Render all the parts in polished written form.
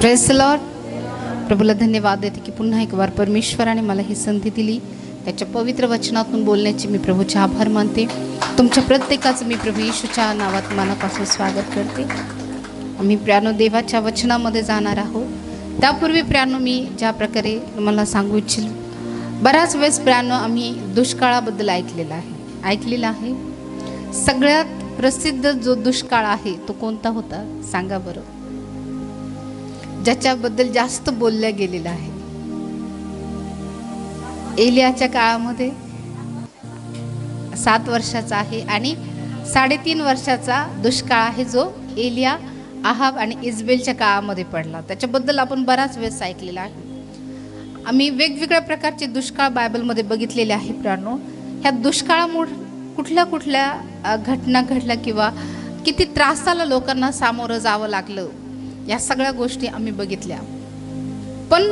Praise the Lord. प्रभूला धन्यवाद देते की पुन्हा एक वार परमेश्वराने मला ही संधी दिली. त्याच्या पवित्र वचनातून बोलण्याची मी प्रभूचे आभार मानते. तुमच्या प्रत्येकाचं मी प्रभू येशूच्या नावात मनापासून स्वागत करते. आम्ही प्रियानो देवाच्या वचनामध्ये जाणार आहोत. त्यापूर्वी प्रियानो मी ज्या प्रकारे तुम्हाला सांगू इच्छितो, बराच वेळेस प्रियानो आम्ही दुष्काळाबद्दल ऐकलेलं आहे. सगळ्यात प्रसिद्ध जो दुष्काळ आहे तो कोणता होता सांगा बरं, ज्याच्याबद्दल जास्त बोलल्या गेलेलं आहे. एलियाच्या काळामध्ये 7 वर्षाचा आहे आणि 3.5 वर्षाचा दुष्काळ आहे जो एलिया, आहाब आणि इजबेलच्या काळामध्ये पडला. त्याच्याबद्दल आपण बराच वेळेस ऐकलेला आहे. आम्ही वेगवेगळ्या प्रकारचे दुष्काळ बायबलमध्ये बघितलेले आहे. प्राणो, ह्या दुष्काळामुळे कुठल्या घटना घडल्या किंवा किती त्रासाला लोकांना सामोरं जावं लागलं, या सगळ्या गोष्टी आम्ही बघितल्या. पण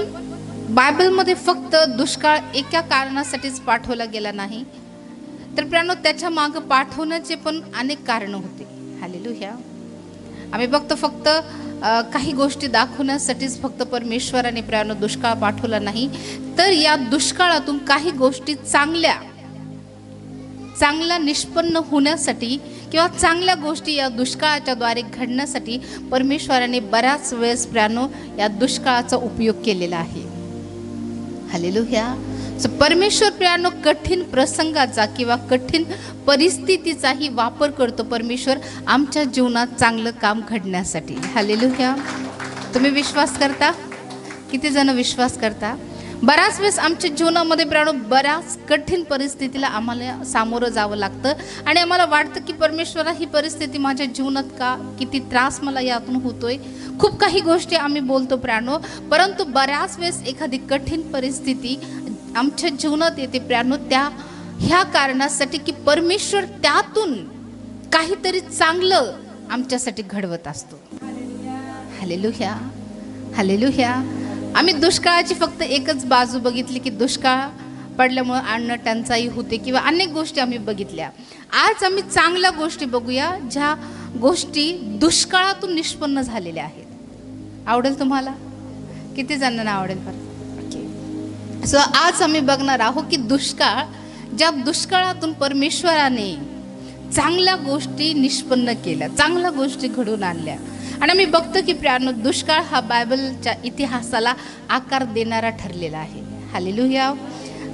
बायबलमध्ये फक्त दुष्काळ एका कारणासाठीच पाठवला गेला नाही, तर प्रियानो त्याच्या मागं पाठवण्याचे पण अनेक कारणं होते. हालेलुया. आम्ही बघतो फक्त काही गोष्टी दाखवण्यासाठीच फक्त परमेश्वराने प्रियानो दुष्काळ पाठवला नाही, तर या दुष्काळातून काही गोष्टी चांगल्या निष्पन्न होण्यासाठी किंवा चांगल्या गोष्टी या दुष्काळाच्या द्वारे घडण्यासाठी परमेश्वराने बऱ्याच वेळेस प्रियानो या दुष्काळाचा उपयोग केलेला आहे. हालेलुया. सो परमेश्वर प्रियानो कठीण प्रसंगाचा किंवा कठीण परिस्थितीचाही वापर करतो परमेश्वर आमच्या जीवनात चांगलं काम घडण्यासाठी. हालेलुया. तुम्ही विश्वास करता? किती जण विश्वास करता? बऱ्याच वेळेस आमच्या जीवनामध्ये प्रियानो बऱ्याच कठीण परिस्थितीला आम्हाला सामोरं जावं लागतं आणि आम्हाला वाटतं की परमेश्वरा ही परिस्थिती माझ्या जीवनात का, किती त्रास मला यातून होतोय. खूप काही गोष्टी आम्ही बोलतो प्रियानो, परंतु बऱ्याच वेळेस एखादी कठीण परिस्थिती आमच्या जीवनात येते प्रियानो ह्या कारणासाठी की परमेश्वर त्यातून काहीतरी चांगलं आमच्यासाठी घडवत असतो. हालेलुया. हालेलुया. आम्ही दुष्काळाची फक्त एकच बाजू बघितली की दुष्काळ पडल्यामुळे अन्न टंचाई होते किंवा अनेक गोष्टी आम्ही बघितल्या. आज आम्ही चांगल्या गोष्टी बघूया, ज्या गोष्टी दुष्काळातून निष्पन्न झालेल्या आहेत. आवडेल तुम्हाला? किती जणांना आवडेल बरं? ओके. सो आज आम्ही बघणार आहोत की ज्या दुष्काळातून परमेश्वराने चांगल्या गोष्टी निष्पन्न केल्या, चांगल्या गोष्टी घडून आणल्या. आणि आम्ही बघतो की प्रियानो दुष्काळ हा बायबलच्या इतिहासाला आकार देणारा ठरलेला आहे. हालेलुया.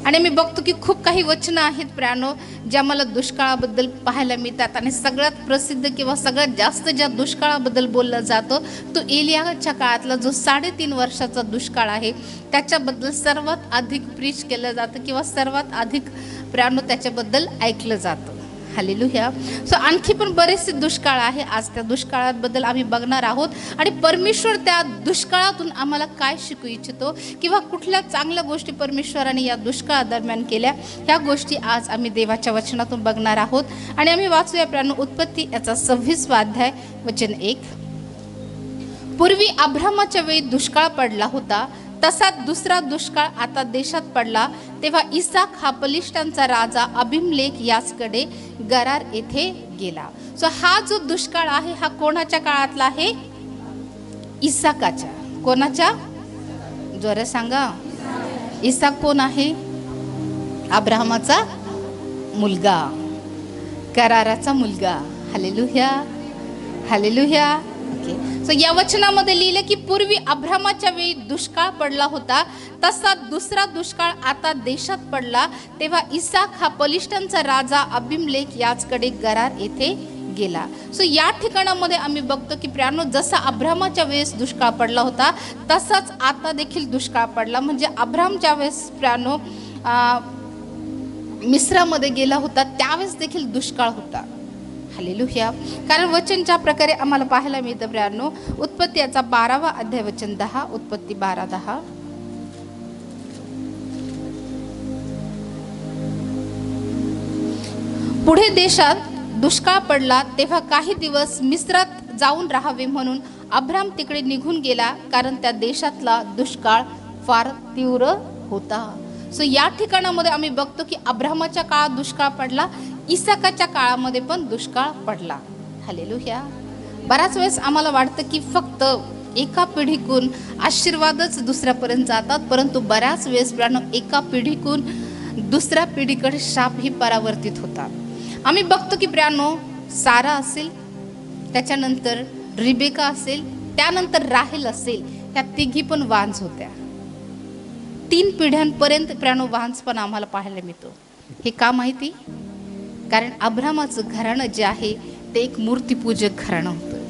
आणि आम्ही बघतो की खूप काही वचनं आहेत प्रियानो ज्या मला दुष्काळाबद्दल पाहायला मिळतात. आणि सगळ्यात प्रसिद्ध किंवा सगळ्यात जास्त ज्या दुष्काळाबद्दल बोललं जातं तो एलियाच्या काळातला जो 3.5 वर्षाचा दुष्काळ आहे, त्याच्याबद्दल सर्वात अधिक प्रीच केलं जातं किंवा सर्वात अधिक प्रियानो त्याच्याबद्दल ऐकलं जातं. हालेलुया. सो आणखी पण बरेचसे दुष्काळ आहे. आज त्या दुष्काळाबद्दल आम्ही बघणार आहोत आणि परमेश्वर त्या दुष्काळातून आम्हाला काय शिकू इच्छितो किंवा कुठल्या चांगल्या गोष्टी परमेश्वराने या दुष्काळादरम्यान केल्या, ह्या गोष्टी आज आम्ही देवाच्या वचनातून बघणार आहोत. आणि आम्ही वाचूया प्रियानो उत्पत्ती याचा 26वा अध्याय वचन 1. पूर्वी अब्रामाच्या वेळी दुष्काळ पडला होता, तसाच दुसरा दुष्काळ आता देशात पडला. तेव्हा इसाक हा पलिष्ठांचा राजा अबिमलेक याचकडे गरार येथे गेला. सो हा जो दुष्काळ आहे हा कोणाच्या काळातला आहे? इसाकाच्या. कोणाच्या? जोरात सांगा. इसाक कोण आहे? अब्राहमाचा मुलगा, गराराचा मुलगा. हालेलुया. हालेलुया. सो या वचनामध्ये लिहिले की पूर्वी अब्रामाच्या वेळी दुष्काळ पडला होता, तसा दुसरा दुष्काळ आता देशात पडला. तेव्हा इसाक हा पलिष्ठांचा राजा अबिमलेक याचकडे गरार येथे गेला. सो या ठिकाणामध्ये आम्ही बघतो की प्रियानो जसा अब्रामाच्या वेळेस दुष्काळ पडला होता तसाच आता देखील दुष्काळ पडला. म्हणजे अब्रामच्या वेळेस प्रियानो मिस्रामध्ये गेला होता त्यावेळेस देखील दुष्काळ होता. हालेलुया. कारण वचन ज्या प्रकारे आम्हाला पाहायला मिळतं प्रियानो, उत्पत्ती याचा 12वा अध्याय वचन 10. उत्पत्ती 12:10. पुढे देशात दुष्काळ पडला, तेव्हा काही दिवस मिस्रात जाऊन राहावे म्हणून अब्राम तिकडे निघून गेला, कारण त्या देशातला दुष्काळ फार तीव्र होता. सो या ठिकाणामध्ये आम्ही बघतो की अब्रामाच्या काळात दुष्काळ पडला, इसाकाच्या काळामध्ये पण दुष्काळ पडला. हालेलुया. बराच वेळेस आम्हाला वाटतं की फक्त एका पिढीकून आशीर्वादच दुसऱ्यापर्यंत जातात, परंतु बऱ्याच वेळेस प्रियानो एका पिढीकून दुसऱ्या पिढीकडे शापही परावर्तित होतात. आम्ही बघतो की प्रियानो सारा असेल, त्याच्यानंतर रिबेका असेल, त्यानंतर राहेल असेल, ह्या तिघी पण वांझ होत्या. 3 पिढ्यांपर्यंत प्रियानो वांझ पण आम्हाला पाहायला मिळतो. हे का माहिती? कारण अब्रामाचं घराणं जे आहे ते एक मूर्तीपूजक घराणं होतं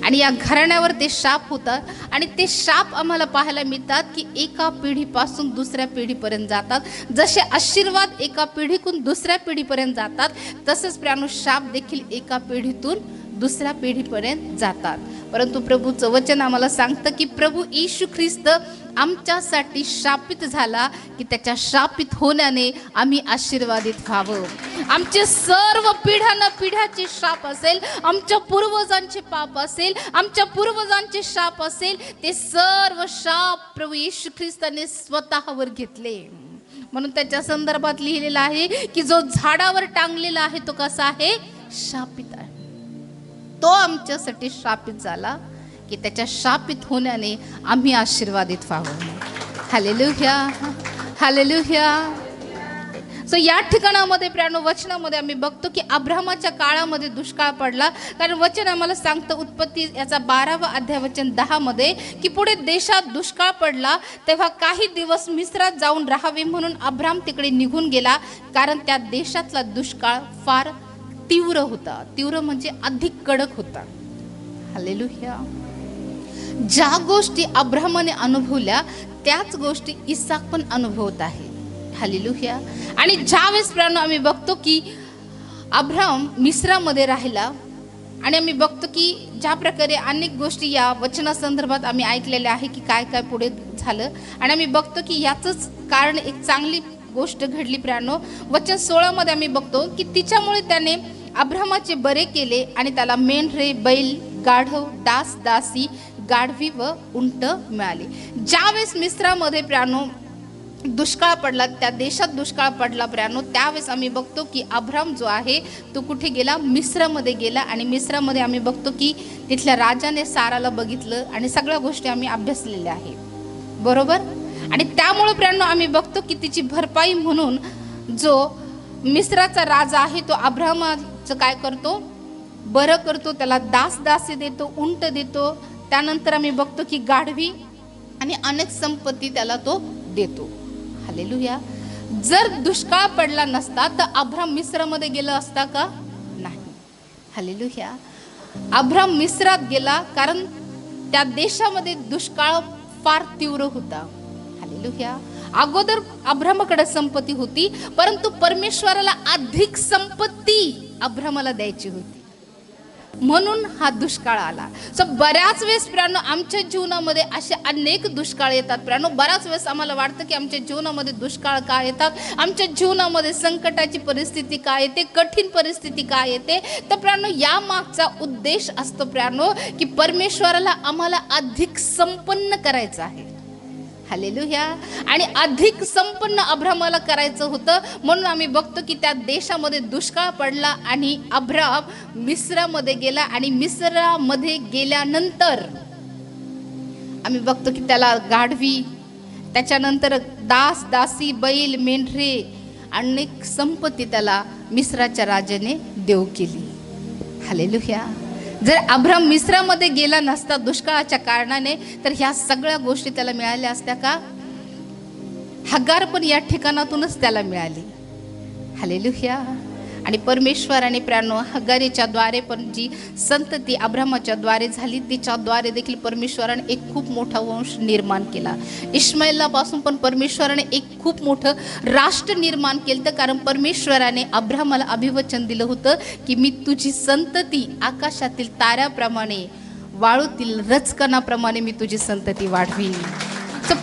आणि या घराण्यावर ते शाप होता आणि ते शाप आम्हाला पाहायला मिळतात की एका पिढीपासून दुसऱ्या पिढीपर्यंत जातात. जसे आशीर्वाद एका पिढीतून दुसऱ्या पिढीपर्यंत जातात, तसंच प्रियानो शाप देखील एका पिढीतून दुसऱ्या पिढीपर्यंत जातात. परंतु प्रभूचं वचन आम्हाला सांगतं की प्रभू येशू ख्रिस्त आमच्यासाठी शापित झाला की त्याच्या शापित होण्याने आम्ही आशीर्वादित व्हावं. आमचे सर्व पिढ्याचे शाप असेल, आमच्या पूर्वजांचे पाप असेल, आमच्या पूर्वजांचे शाप असेल, ते सर्व शाप प्रभू येशू ख्रिस्ताने स्वतःवर घेतले. म्हणून त्याच्या संदर्भात लिहिलेलं आहे की जो झाडावर टांगलेला आहे तो कसा आहे? शापित आहे. तो आमच्यासाठी शापित झाला की त्याच्या शापित होण्याने आम्ही आशीर्वादित व्हावं. Hallelujah, hallelujah. सो या ठिकाणामध्ये प्रियानो वचनामध्ये आम्ही बघतो की अब्रामाच्या काळामध्ये दुष्काळ पडला. कारण वचन आम्हाला सांगतं उत्पत्ती याचा 12वा अध्याय वचन 10 मध्ये की पुढे देशात दुष्काळ पडला, तेव्हा काही दिवस मिस्रात जाऊन राहावे म्हणून अब्राम तिकडे निघून गेला, कारण त्या देशातला दुष्काळ फार तीव्र होता. तीव्र म्हणजे अधिक कडक होता. हालेलुया. ज्या गोष्टी अब्रामाने अनुभवल्या त्याच गोष्टी इसाक पण अनुभवत आहे. हालेलुया. आणि ज्यावेळेस प्रियानो आम्ही बघतो की अब्राम मिस्रामध्ये राहिला आणि आम्ही बघतो की ज्या प्रकारे अनेक गोष्टी या वचनासंदर्भात आम्ही ऐकलेल्या आहे की काय काय पुढे झालं आणि आम्ही बघतो की याचंच कारण एक चांगली गोष्ट घडली प्रियानो. वचन 16 मध्ये आम्ही बघतो की तिच्यामुळे त्याने अब्रामाचे बरे केले आणि त्याला मेंढरे, बैल, गाढव, दास, दासी, गाढवी व उंट मिळाली. ज्यावेळेस मिस्रामध्ये प्रियानो दुष्काळ पडला, त्या देशात दुष्काळ पडला प्रियानो, त्यावेळेस आम्ही बघतो की अब्राम जो आहे तो कुठे गेला? मिस्रामध्ये गेला. आणि मिस्रामध्ये आम्ही बघतो की तिथल्या राजाने साराला बघितलं आणि सगळ्या गोष्टी आम्ही अभ्यासलेल्या आहे, बरोबर. आणि त्यामुळे प्रियानो आम्ही बघतो की तिची भरपाई म्हणून जो मिस्राचा राजा आहे तो अब्रामाचं काय करतो? बरं करतो, त्याला दास दासी देतो, उंट देतो. त्यानंतर आम्ही बघतो की गाढवी आणि अनेक संपत्ती त्याला तो देतो. हालेलुया. जर दुष्काळ पडला नसता तर अब्राम मिस्रामध्ये गेला असता का? नाही. हालेलुया. अब्राम मिस्रात गेला कारण त्या देशामध्ये दुष्काळ फार तीव्र होता. हालेलुया. अगोदर अब्रामाकडे संपत्ती होती, परंतु परमेश्वराला अधिक संपत्ती अब्रामाला द्यायची होती, म्हणून हा दुष्काळ आला. सो बऱ्याच वेळेस प्रियानो आमच्या जीवनामध्ये असे अनेक दुष्काळ येतात. प्रियानो बऱ्याच वेळेस आम्हाला वाटतं की आमच्या जीवनामध्ये दुष्काळ का येतात, आमच्या जीवनामध्ये संकटाची परिस्थिती का येते, कठीण परिस्थिती का येते. तर प्रियानो या मागचा उद्देश असतो प्रियानो की परमेश्वराला आम्हाला अधिक संपन्न करायचं आहे. हालेलुया. आणि अधिक संपन्न अब्रामाला करायचं होतं, म्हणून आम्ही बघतो की त्या देशामध्ये दुष्काळ पडला आणि अब्राम मिस्रामध्ये गेला. आणि मिस्रामध्ये गेल्यानंतर आम्ही बघतो की त्याला गाढवी, त्याच्यानंतर दास दासी, बैल, मेंढरे, अनेक संपत्ती त्याला मिस्राच्या राजाने देऊ केली. हालेलुया. जर अब्राम मिस्रामध्ये गेला नसता दुष्काळाच्या कारणाने तर ह्या सगळ्या गोष्टी त्याला मिळाल्या असत्या का? हगार पण या ठिकाणातूनच त्याला मिळाली. हालेलुया. आणि परमेश्वराने प्रियानो हगारीच्या द्वारे पण जी संतती अब्रामाच्या द्वारे झाली तिच्याद्वारे देखील परमेश्वराने एक खूप मोठा वंश निर्माण केला. इश्माईलापासून पण परमेश्वराने एक खूप मोठं राष्ट्र निर्माण केलं. तर कारण परमेश्वराने अब्रामाला अभिवचन दिलं होतं की मी तुझी संतती आकाशातील ताऱ्याप्रमाणे, वाळूतील रचकणाप्रमाणे मी तुझी संतती वाढवी.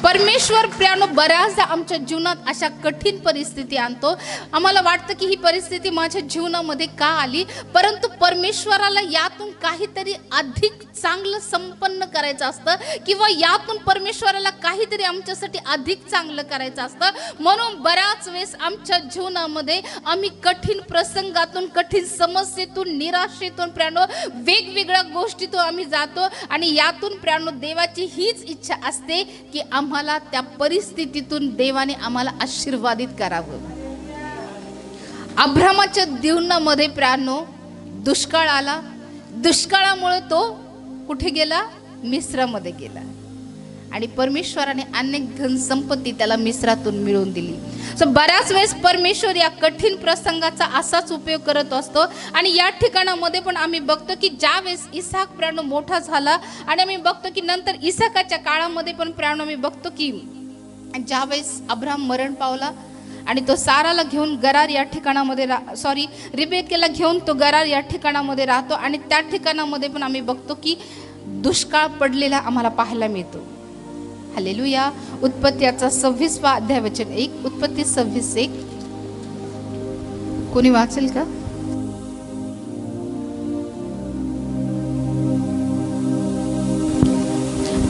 परमेश्वर प्रियानो बऱ्याचदा आमच्या जीवनात अशा कठीण परिस्थिती आणतो. आम्हाला वाटतं की ही परिस्थिती माझ्या जीवनामध्ये का आली, परंतु परमेश्वराला यातून काहीतरी अधिक चांगलं संपन्न करायचं असतं, किंवा यातून परमेश्वराला काहीतरी आमच्यासाठी अधिक चांगलं करायचं असतं. म्हणून बऱ्याच वेळेस आमच्या जीवनामध्ये आम्ही कठीण प्रसंगातून, कठीण समस्येतून, निराशेतून प्रियानो वेगवेगळ्या गोष्टीतून आम्ही जातो, आणि यातून प्रियानो देवाची हीच इच्छा असते की आम्हाला त्या परिस्थितीतून देवाने आम्हाला आशीर्वादित करावं. अब्रामाच्या जीवनामध्ये प्रियानो दुष्काळ आला. दुष्काळामुळे तो कुठे गेला? मिस्रामध्ये गेला, आणि परमेश्वराने अनेक धन संपत्ती त्याला मिस्रातून मिळवून दिली. बऱ्याच वेळेस परमेश्वर या कठीण प्रसंगाचा असाच उपयोग करत असतो. आणि या ठिकाणामध्ये पण आम्ही बघतो की ज्या वेळेस इसाक प्रियानो मोठा झाला, आणि आम्ही बघतो की नंतर इसाकाच्या काळामध्ये पण प्रियानो आम्ही बघतो की ज्या वेळेस अब्राम मरण पावला आणि तो साराला घेऊन गरार या ठिकाणामध्ये रिबेकेला घेऊन तो गरार या ठिकाणामध्ये राहतो, आणि त्या ठिकाणामध्ये पण आम्ही बघतो की दुष्काळ पडलेला आम्हाला पाहायला मिळतो. हालेलुया. उत्पत्तीचा 26वा अध्याय वचन 1. उत्पत्ती 26:1. कोणी वाचेल का?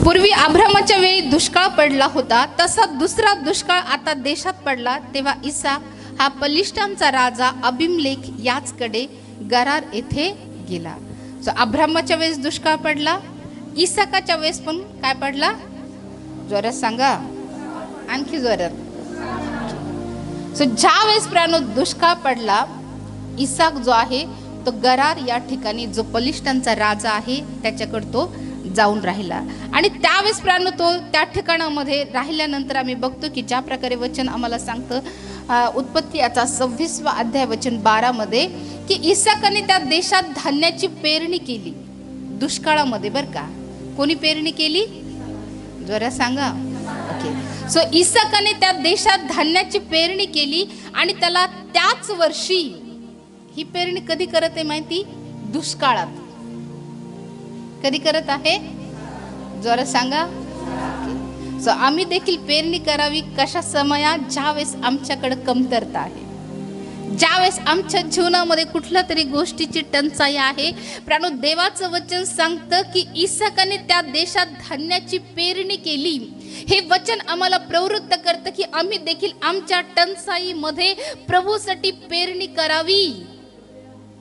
पूर्वी अब्रामाच्या वेळी दुष्काळ पडला होता, तसा दुसरा दुष्काळ आता देशात पडला. तेव्हा इसाक हा पलिष्ठांचा राजा अबिमलेख याचकडे गरार येथे गेला. अब्रामाच्या वेळेस दुष्काळ पडला, इसाकाच्या वेळेस पण काय पडला? जोरात सांगा, आणखी जोरात. ज्या वेळेस प्रियानो दुष्काळ पडला, इसाक जो आहे तो गरार या ठिकाणी जो पलिष्ठांचा राजा आहे त्याच्याकडे तो जाऊन राहिला. आणि त्यावेळेस प्रियानो तो त्या ठिकाणामध्ये राहिल्यानंतर आम्ही बघतो की ज्या प्रकारे वचन आम्हाला सांगतं उत्पत्तीचा 26वा अध्याय वचन 12 मध्ये की इसाकाने त्या देशात धान्याची पेरणी केली. दुष्काळामध्ये बरं का. कोणी पेरणी केली? जरा सांगा. ओके. इसाकाने त्या देशात धान्याची पेरणी केली, आणि त्याला त्याच वर्षी, ही पेरणी कधी करत आहे माहिती? दुष्काळात. कधी करत आहे? जरा सांगा. आम्ही देखील पेरणी करावी कशा समयात? ज्यावेळेस आमच्याकडे कमतरता आहे, ज्यावेळेस आमच्या जीवनामध्ये कुठल्या तरी गोष्टीची टंचाई आहे. प्राणो देवाचं वचन सांगतं की इसाकाने त्या देशात धान्याची पेरणी केली. हे वचन आम्हाला प्रवृत्त करतं की आम्ही देखील आमच्या टंचाईमध्ये प्रभूसाठी पेरणी करावी.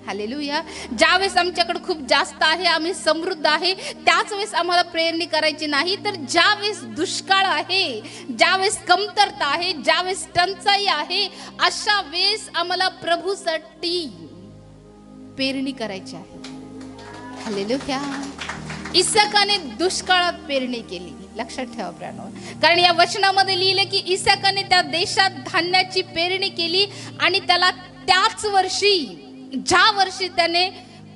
हालेलुया. ज्यावेळेस आमच्याकडे खूप जास्त आहे, आम्ही समृद्ध आहे, त्याच वेळेस आम्हाला पेरणी करायची नाही, तर ज्यावेळेस दुष्काळ आहे, ज्यावेळेस कमतरता आहे, ज्यावेळेस टंचाई आहे, अशा वेळेस आम्हाला प्रभूसाठी पेरणी करायची आहे. हालेलुया. इसाकाने दुष्काळात पेरणी केली. लक्षात ठेवा प्राणो, कारण या वचनामध्ये लिहिले की इसाकाने त्या देशात धान्याची पेरणी केली, आणि त्याला त्याच वर्षी, ज्या वर्षी त्याने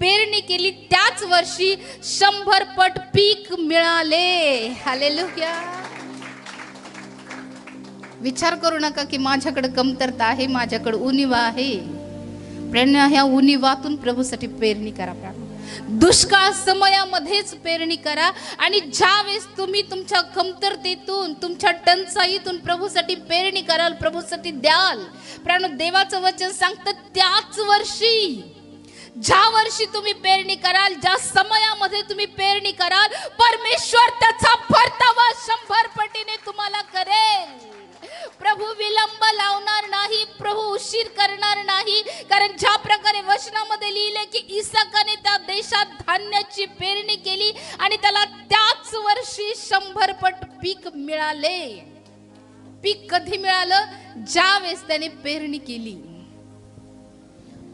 पेरणी केली त्याच वर्षी 100 पट पीक मिळाले. हालेलुया. विचार करू नका की माझ्याकडे कमतरता आहे, माझ्याकडे उणीवा आहे. प्रेरणा ह्या उणीवातून प्रभूसाठी पेरणी करा. दुष्काळ समयामध्येच पेरणी करा, आणि ज्यावेळेस तुम्ही तुमच्या कमतरतेतून, तुमच्या टंचाईतून प्रभूसाठी पेरणी कराल, प्रभूसाठी द्याल, प्राण देवाचं वचन सांगतं त्याच वर्षी, ज्या वर्षी तुम्ही पेरणी कराल, ज्या समयामध्ये तुम्ही पेरणी कराल, परमेश्वर त्याचा परतावा 100 पटीने तुम्हाला करेल. प्रभू विलंब लावणार नाही, प्रभू उशीर करणार नाही. कारण ज्या प्रकारे वचनामध्ये लिहिले की इसाकाने त्या देशात धान्याची पेरणी केली, आणि त्याला त्याच वर्षी 100 पट पीक मिळाले. पीक कधी मिळालं? ज्यावेळेस त्याने पेरणी केली.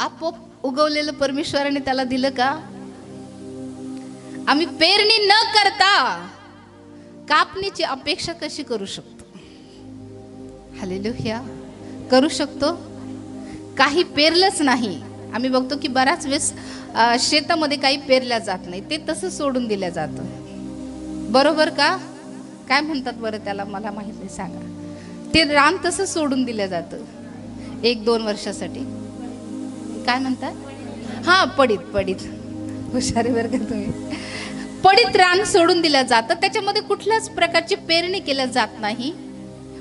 आपोआप उगवलेलं परमेश्वराने त्याला दिलं का? आम्ही पेरणी न करता कापणीची अपेक्षा कशी करू शकतो? हालेलुया. करू शकतो? काही पेरलंच नाही. आम्ही बघतो की बऱ्याच वेळेस शेतामध्ये काही पेरल्या जात नाही, ते तसं सोडून दिलं जातं. बरोबर का? काय म्हणतात बरं त्याला, मला माहित नाही, सांगा. ते रान तसं सोडून दिलं जातं 1-2 वर्षासाठी. काय म्हणतात? हां, पडीत. हुशारी बरं का तुम्ही. पडीत रान सोडून दिलं जातं, त्याच्यामध्ये कुठल्याच प्रकारची पेरणी केल्या जात नाही,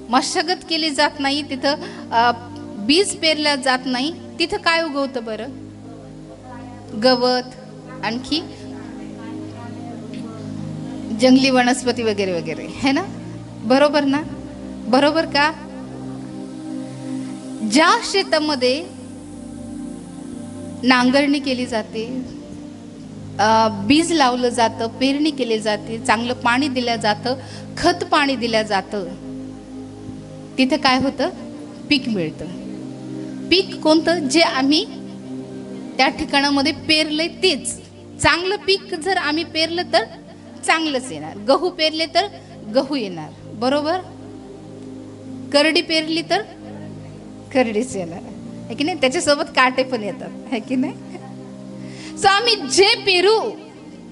मशागत केली जात नाही, तिथं बीज पेरल्या जात नाही. तिथं काय उगवतं बरं? गवत, आणखी जंगली वनस्पती वगैरे वगैरे, है ना? बरोबर ना? बरोबर का? ज्या शेतामध्ये नांगरणी केली जाते, बीज लावलं जातं, पेरणी केली जाते, चांगलं पाणी दिलं जातं, खत पाणी दिलं जातं, तिथं काय होतं? पीक मिळतं. पीक कोणतं? जे आम्ही त्या ठिकाणामध्ये पेरलंय तेच. चांगलं पीक जर आम्ही पेरलं तर चांगलंच येणार. गहू पेरले तर गहू येणार, बरोबर? करडी पेरली तर करडीच येणार, आहे की नाही? त्याच्यासोबत काटे पण येतात, आहे की नाही? सो आम्ही जे पेरू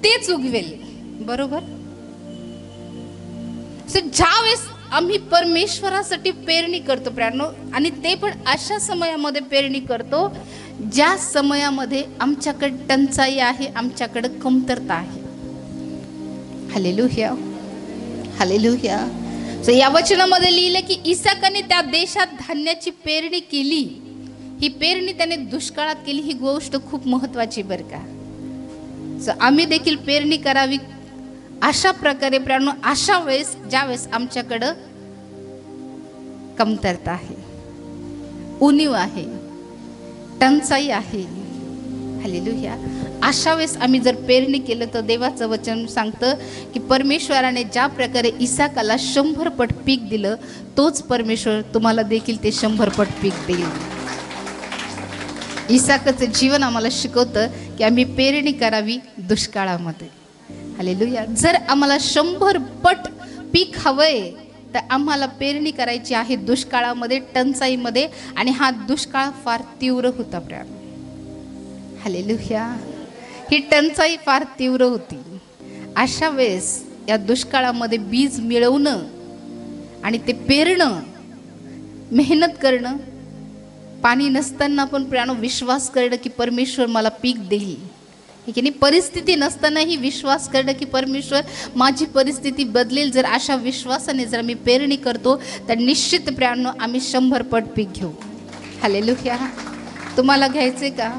तेच उगवेल, बरोबर? सो ज्यावेळेस आम्ही परमेश्वरासाठी पेरणी करतो प्रियांनो, आणि ते पण अशा समयामध्ये पेरणी करतो ज्या समयामध्ये आमच्याकडे टंचाई आहे, आमच्याकडे कमतरता आहे. Hallelujah, hallelujah. सो या वचनामध्ये लिहिले की इसाकाने त्या देशात धान्याची पेरणी केली. ही पेरणी त्याने दुष्काळात केली. ही गोष्ट खूप महत्वाची बरं का. सो आम्ही देखील पेरणी करावी अशा प्रकारे प्रियांनो, अशा वेळेस ज्यावेळेस आमच्याकडं कमतरता आहे, उणीव आहे, टंचाई आहे. हालेलुया. अशा वेळेस आम्ही जर पेरणी केलं तर देवाचं वचन सांगतं की परमेश्वराने ज्या प्रकारे इसाकाला 100 पट पीक दिलं, तोच परमेश्वर तुम्हाला देखील ते 100 पट पीक देईल. इसाकाचं जीवन आम्हाला शिकवतं की आम्ही पेरणी करावी दुष्काळामध्ये. हालेलुया. जर आम्हाला 100 पट पीक हवंय तर आम्हाला पेरणी करायची आहे दुष्काळामध्ये, टंचाईमध्ये, आणि हा दुष्काळ फार तीव्र होता प्रियांनो. हालेलुया. ही टंचाई फार तीव्र होती. अशा वेळेस या दुष्काळामध्ये बीज मिळवणं आणि ते पेरणं, मेहनत करणं, पाणी नसताना पण प्रियांनो विश्वास करणं की परमेश्वर मला पीक देईल, की नाही? परिस्थिती नसतानाही विश्वास करणं की परमेश्वर माझी परिस्थिती बदलेल. जर अशा विश्वासाने जर आम्ही पेरणी करतो तर निश्चित प्रियांनो आम्ही 100 पट पीक घेऊ. हालेलुया. तुम्हाला घ्यायचे का?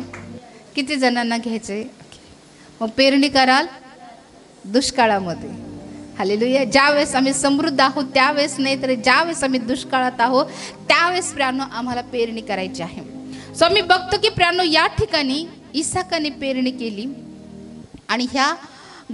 किती जणांना घ्यायचे? मग पेरणी कराल दुष्काळामध्ये. हालेलुया. ज्यावेळेस आम्ही समृद्ध आहोत त्यावेळेस नाही, तर ज्यावेळेस आम्ही दुष्काळात आहोत त्यावेळेस प्रियांनो आम्हाला पेरणी करायची आहे. सो आम्ही बघतो की प्रियांनो या ठिकाणी इसाकाने पेरणी केली, आणि ह्या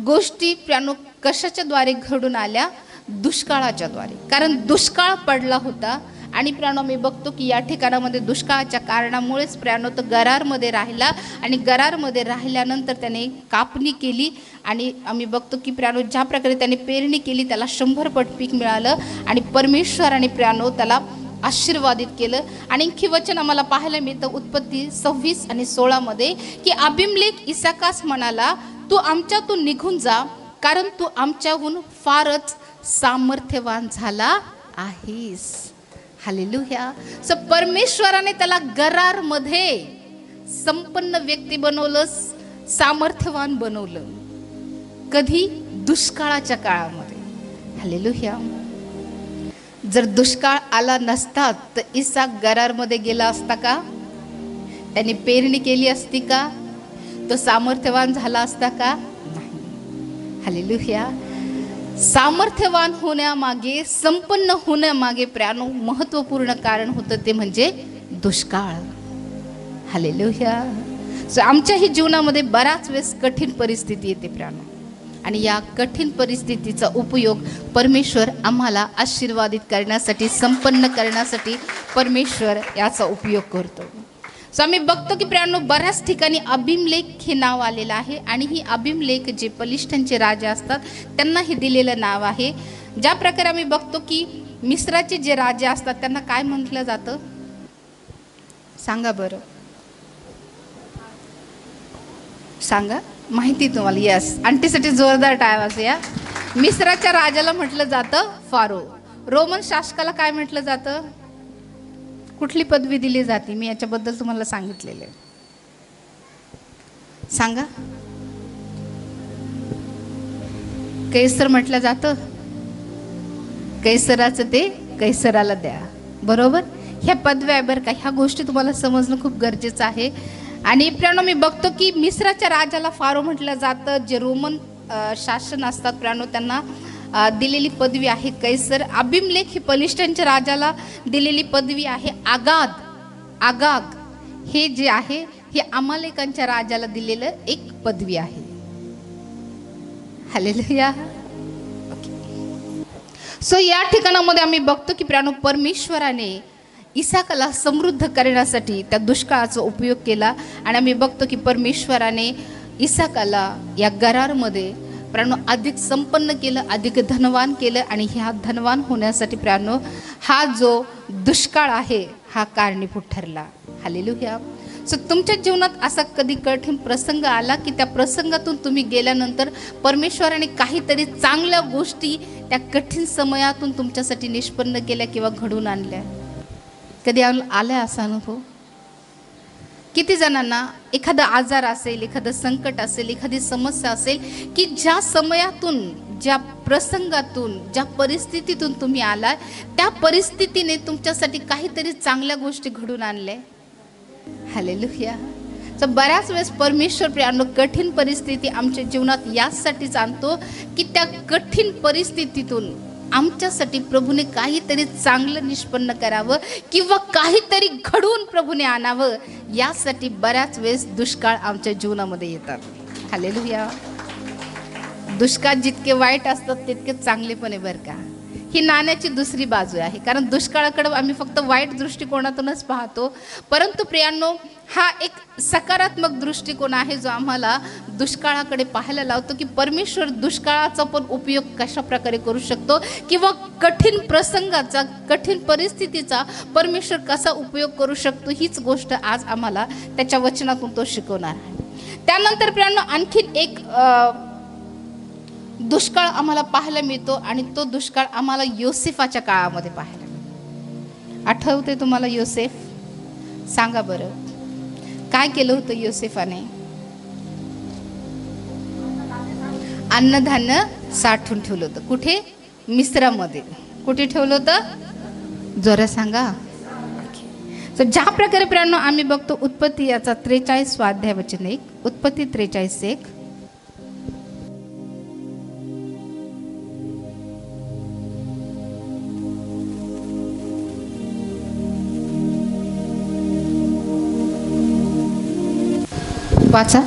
गोष्टी प्रियांनो कशाच्या द्वारे घडून आल्या? दुष्काळाच्या द्वारे. कारण दुष्काळ पडला होता, आणि प्रियांनो मी बघतो की या ठिकाणामध्ये दुष्काळाच्या कारणामुळेच प्रियांनो तो गरारमध्ये राहिला, आणि गरारमध्ये राहिल्यानंतर त्याने कापणी केली, आणि आम्ही बघतो की प्रियांनो ज्या प्रकारे त्याने पेरणी केली त्याला 100 पट पीक मिळालं, आणि परमेश्वराने प्रियांनो त्याला आशीर्वादित केलं. आणि आणखी वचन आम्हाला पाहायला मिळतं उत्पत्ती 26 आणि 16 मध्ये की अबिमेलेक इसाकास म्हणाला, तू आमच्यातून निघून जा, कारण तू आमच्याहून फारच सामर्थ्यवान झाला आहेस. हालेलुया. सो परमेश्वराने त्याला गरारमध्ये संपन्न व्यक्ती बनवलं, सामर्थ्यवान बनवलं. कधी? दुष्काळाच्या काळामध्ये. हालेलुया. जर दुष्काळ आला नसता तर इसाक गरारमध्ये गेला असता का? त्याने पेरणी केली असती का? तो सामर्थ्यवान झाला असता का? नाही. हालेलुया. सामर्थ्यवान होण्यामागे, संपन्न होण्यामागे प्रियांनो महत्त्वपूर्ण कारण होतं ते म्हणजे दुष्काळ. हालेलुया. सो आमच्याही जीवनामध्ये बऱ्याच वेळेस कठीण परिस्थिती येते प्रियांनो, आणि या कठीण परिस्थितीचा उपयोग परमेश्वर आम्हाला आशीर्वादित करण्यासाठी, संपन्न करण्यासाठी परमेश्वर याचा उपयोग करतो. सो आम्ही बघतो की प्रियांनो बऱ्याच ठिकाणी अबिमेलेक हे नाव आलेलं आहे, आणि ही अबिमेलेक जे पलिष्ठनचे राजे असतात त्यांना हे दिलेलं नाव आहे. ज्या प्रकारे आम्ही बघतो की मिस्राचे जे राजे असतात त्यांना काय म्हटलं जातं? सांगा बरं, सांगा. माहिती तुम्हाला? यस. आंटीसाठी जोरदार टाळ्या या. मिस्राच्या राजाला म्हटलं जातं फारो. रोमन शासकाला काय म्हटलं जातं? कुठली पदवी दिली जाते? मी याच्याबद्दल तुम्हाला सांगितलेले. सांगा. कैसर म्हटलं जातं, कैसराचं ते कैसराला द्या, बरोबर. ह्या पदव्या आहे बरं का, ह्या गोष्टी तुम्हाला समजणं खूप गरजेचं आहे. आणि प्रियानो, मी बघतो की मिस्राच्या राजाला फारो म्हटलं जातं, जे रोमन शासन असतात प्रियानो, त्यांना दिलेली पदवी आहे कैसर. अबिमलेख ही पलिष्ठांच्या राजाला दिलेली पदवी आहे आगाग. आगाग हे जे आहे हे अमालेकांच्या राजाला दिलेलं एक पदवी आहे. हालेलुया. सो या ठिकाणामध्ये आम्ही बघतो की प्रियानो, परमेश्वराने इसाकाला समृद्ध करण्यासाठी त्या दुष्काळाचा उपयोग केला. आणि आम्ही बघतो की परमेश्वराने इसाकाला या गरारमध्ये प्रियानो अधिक संपन्न केलं, अधिक धनवान केलं. आणि ह्या धनवान होण्यासाठी प्रियानो हा जो दुष्काळ आहे हा कारणीभूत ठरला. हालेलुया. सो तुमच्या जीवनात असा कधी कठीण प्रसंग आला की त्या प्रसंगातून तुम्ही गेल्यानंतर परमेश्वराने काहीतरी चांगल्या गोष्टी त्या कठीण समयातून तुमच्यासाठी निष्पन्न केल्या किंवा घडून आणल्या? कधी आलाय असा अनुभव? किती जणांना एखादा आजार असेल, एखादं संकट असेल, एखादी समस्या असेल की ज्या समयातून, ज्या प्रसंगातून, ज्या परिस्थितीतून तुम्ही आला त्या परिस्थितीने तुमच्यासाठी काहीतरी चांगल्या गोष्टी घडून आणल्या? हालेलुया. तर बऱ्याच वेळेस परमेश्वर प्रियानो कठीण परिस्थिती आमच्या जीवनात यासाठीच आणतो की त्या कठीण परिस्थितीतून आमच्यासाठी प्रभूने काहीतरी चांगलं निष्पन्न करावं किंवा काहीतरी घडवून प्रभूने आणावं. यासाठी बऱ्याच वेळेस दुष्काळ आमच्या जीवनामध्ये येतात. हालेलुया. दुष्काळ जितके वाईट असतात तितके चांगले पण आहे बरं का. ही नाण्याची दुसरी बाजू आहे. कारण दुष्काळाकडे आम्ही फक्त वाईट दृष्टिकोनातूनच पाहतो, परंतु प्रियांनो हा एक सकारात्मक दृष्टिकोन आहे जो आम्हाला दुष्काळाकडे पाहायला लावतो की परमेश्वर दुष्काळाचा पण उपयोग कशा प्रकारे करू शकतो किंवा कठीण प्रसंगाचा, कठीण परिस्थितीचा परमेश्वर कसा उपयोग करू शकतो. हीच गोष्ट आज आम्हाला त्याच्या वचनातून तो शिकवणार आहे. त्यानंतर प्रियांनो आणखीन एक दुष्काळ आम्हाला पाहायला मिळतो आणि तो दुष्काळ आम्हाला योसेफाच्या काळामध्ये पाहायला मिळतो. आठवते तुम्हाला योसेफ? सांगा बरं काय केलं होतं योसेफाने? अन्नधान्य साठवून ठेवलं होतं. कुठे? मिस्रामध्ये. कुठे ठेवलं होतं? जोरा सांगा. तर ज्या प्रकारे प्रियांनो आम्ही बघतो उत्पत्ती याचा 43 अध्याय वचन 1, उत्पत्ती 43:1. वाचा.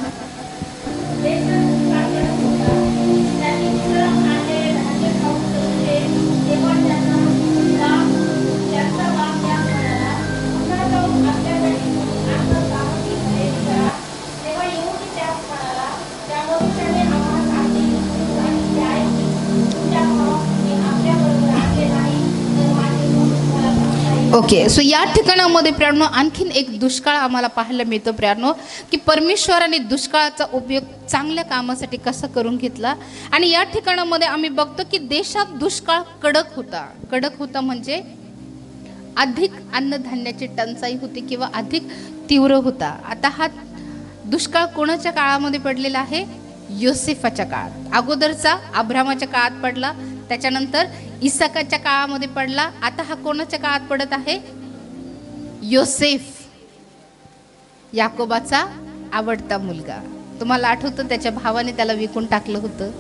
ओके. सो या ठिकाणामध्ये प्रियांनो आणखीन एक दुष्काळ आम्हाला पाहायला मिळतो प्रियांनो की परमेश्वराने दुष्काळाचा उपयोग चांगल्या कामासाठी कसा करून घेतला. आणि या ठिकाणामध्ये आम्ही बघतो की देशात दुष्काळ कडक होता. कडक होता म्हणजे अधिक अन्नधान्याची टंचाई होती किंवा अधिक तीव्र होता. आता हा दुष्काळ कोणाच्या काळामध्ये पडलेला आहे? योसेफाच्या काळात. अगोदरचा अब्रामाच्या काळात पडला, त्याच्यानंतर इसाकाच्या काळामध्ये पडला. आता हा कोणाच्या काळात पडत आहे? योसेफ, याकोबाचा आवडता मुलगा. तुम्हाला आठवतं त्याच्या भावाने त्याला विकून टाकलं होतं?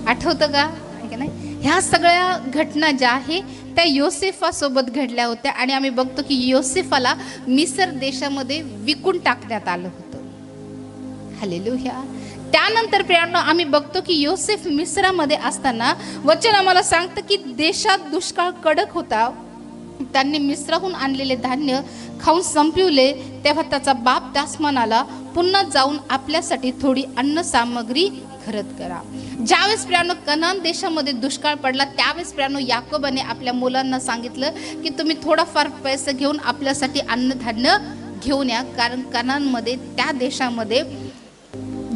आठवतं का? नाही. ह्या सगळ्या घटना ज्या आहे त्या योसेफासोबत घडल्या होत्या आणि आम्ही बघतो की योसेफाला मिस्र देशामध्ये विकून टाकण्यात आलं होतं. हालेलुया. त्यानंतर प्रियांनो आम्ही बघतो की योसेफ मिस्रामध्ये असताना वचन आम्हाला सांगतं की देशात दुष्काळ कडक होता. त्यांनी मिस्राहून आणलेले धान्य खाऊन संपविले. तेव्हा त्याचा बाप त्यास म्हणाला, पुन्हा जाऊन आपल्यासाठी थोडी अन्न सामग्री खरेद करा. ज्यावेळेस प्रियांनो कनान देशामध्ये दुष्काळ पडला त्यावेळेस प्रियांनो याकोबाने आपल्या मुलांना सांगितलं की तुम्ही थोडाफार पैसे घेऊन आपल्यासाठी अन्नधान्य घेऊन या, कारण कनानमध्ये त्या देशामध्ये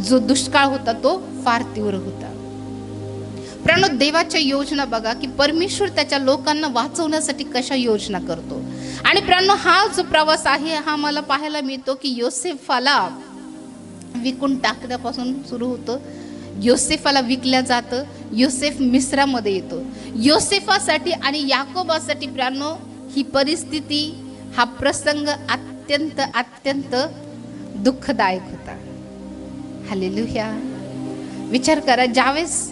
जो दुष्काळ होता तो फार तीव्र होता. प्रियांनो देवाच्या योजना बघा की परमेश्वर त्याच्या लोकांना वाचवण्यासाठी कशा योजना करतो. आणि प्रियांनो हा जो प्रवास आहे हा मला पाहायला मिळतो की योसेफाला विकून टाकण्यापासून सुरू होतं. योसेफाला विकल्या जातं. योसेफ मिस्रामध्ये येतो. योसेफासाठी आणि याकोबासाठी प्रियांनो ही परिस्थिती, हा प्रसंग अत्यंत अत्यंत दुःखदायक होता. हालेलुया. विचार करा, ज्यावेळेस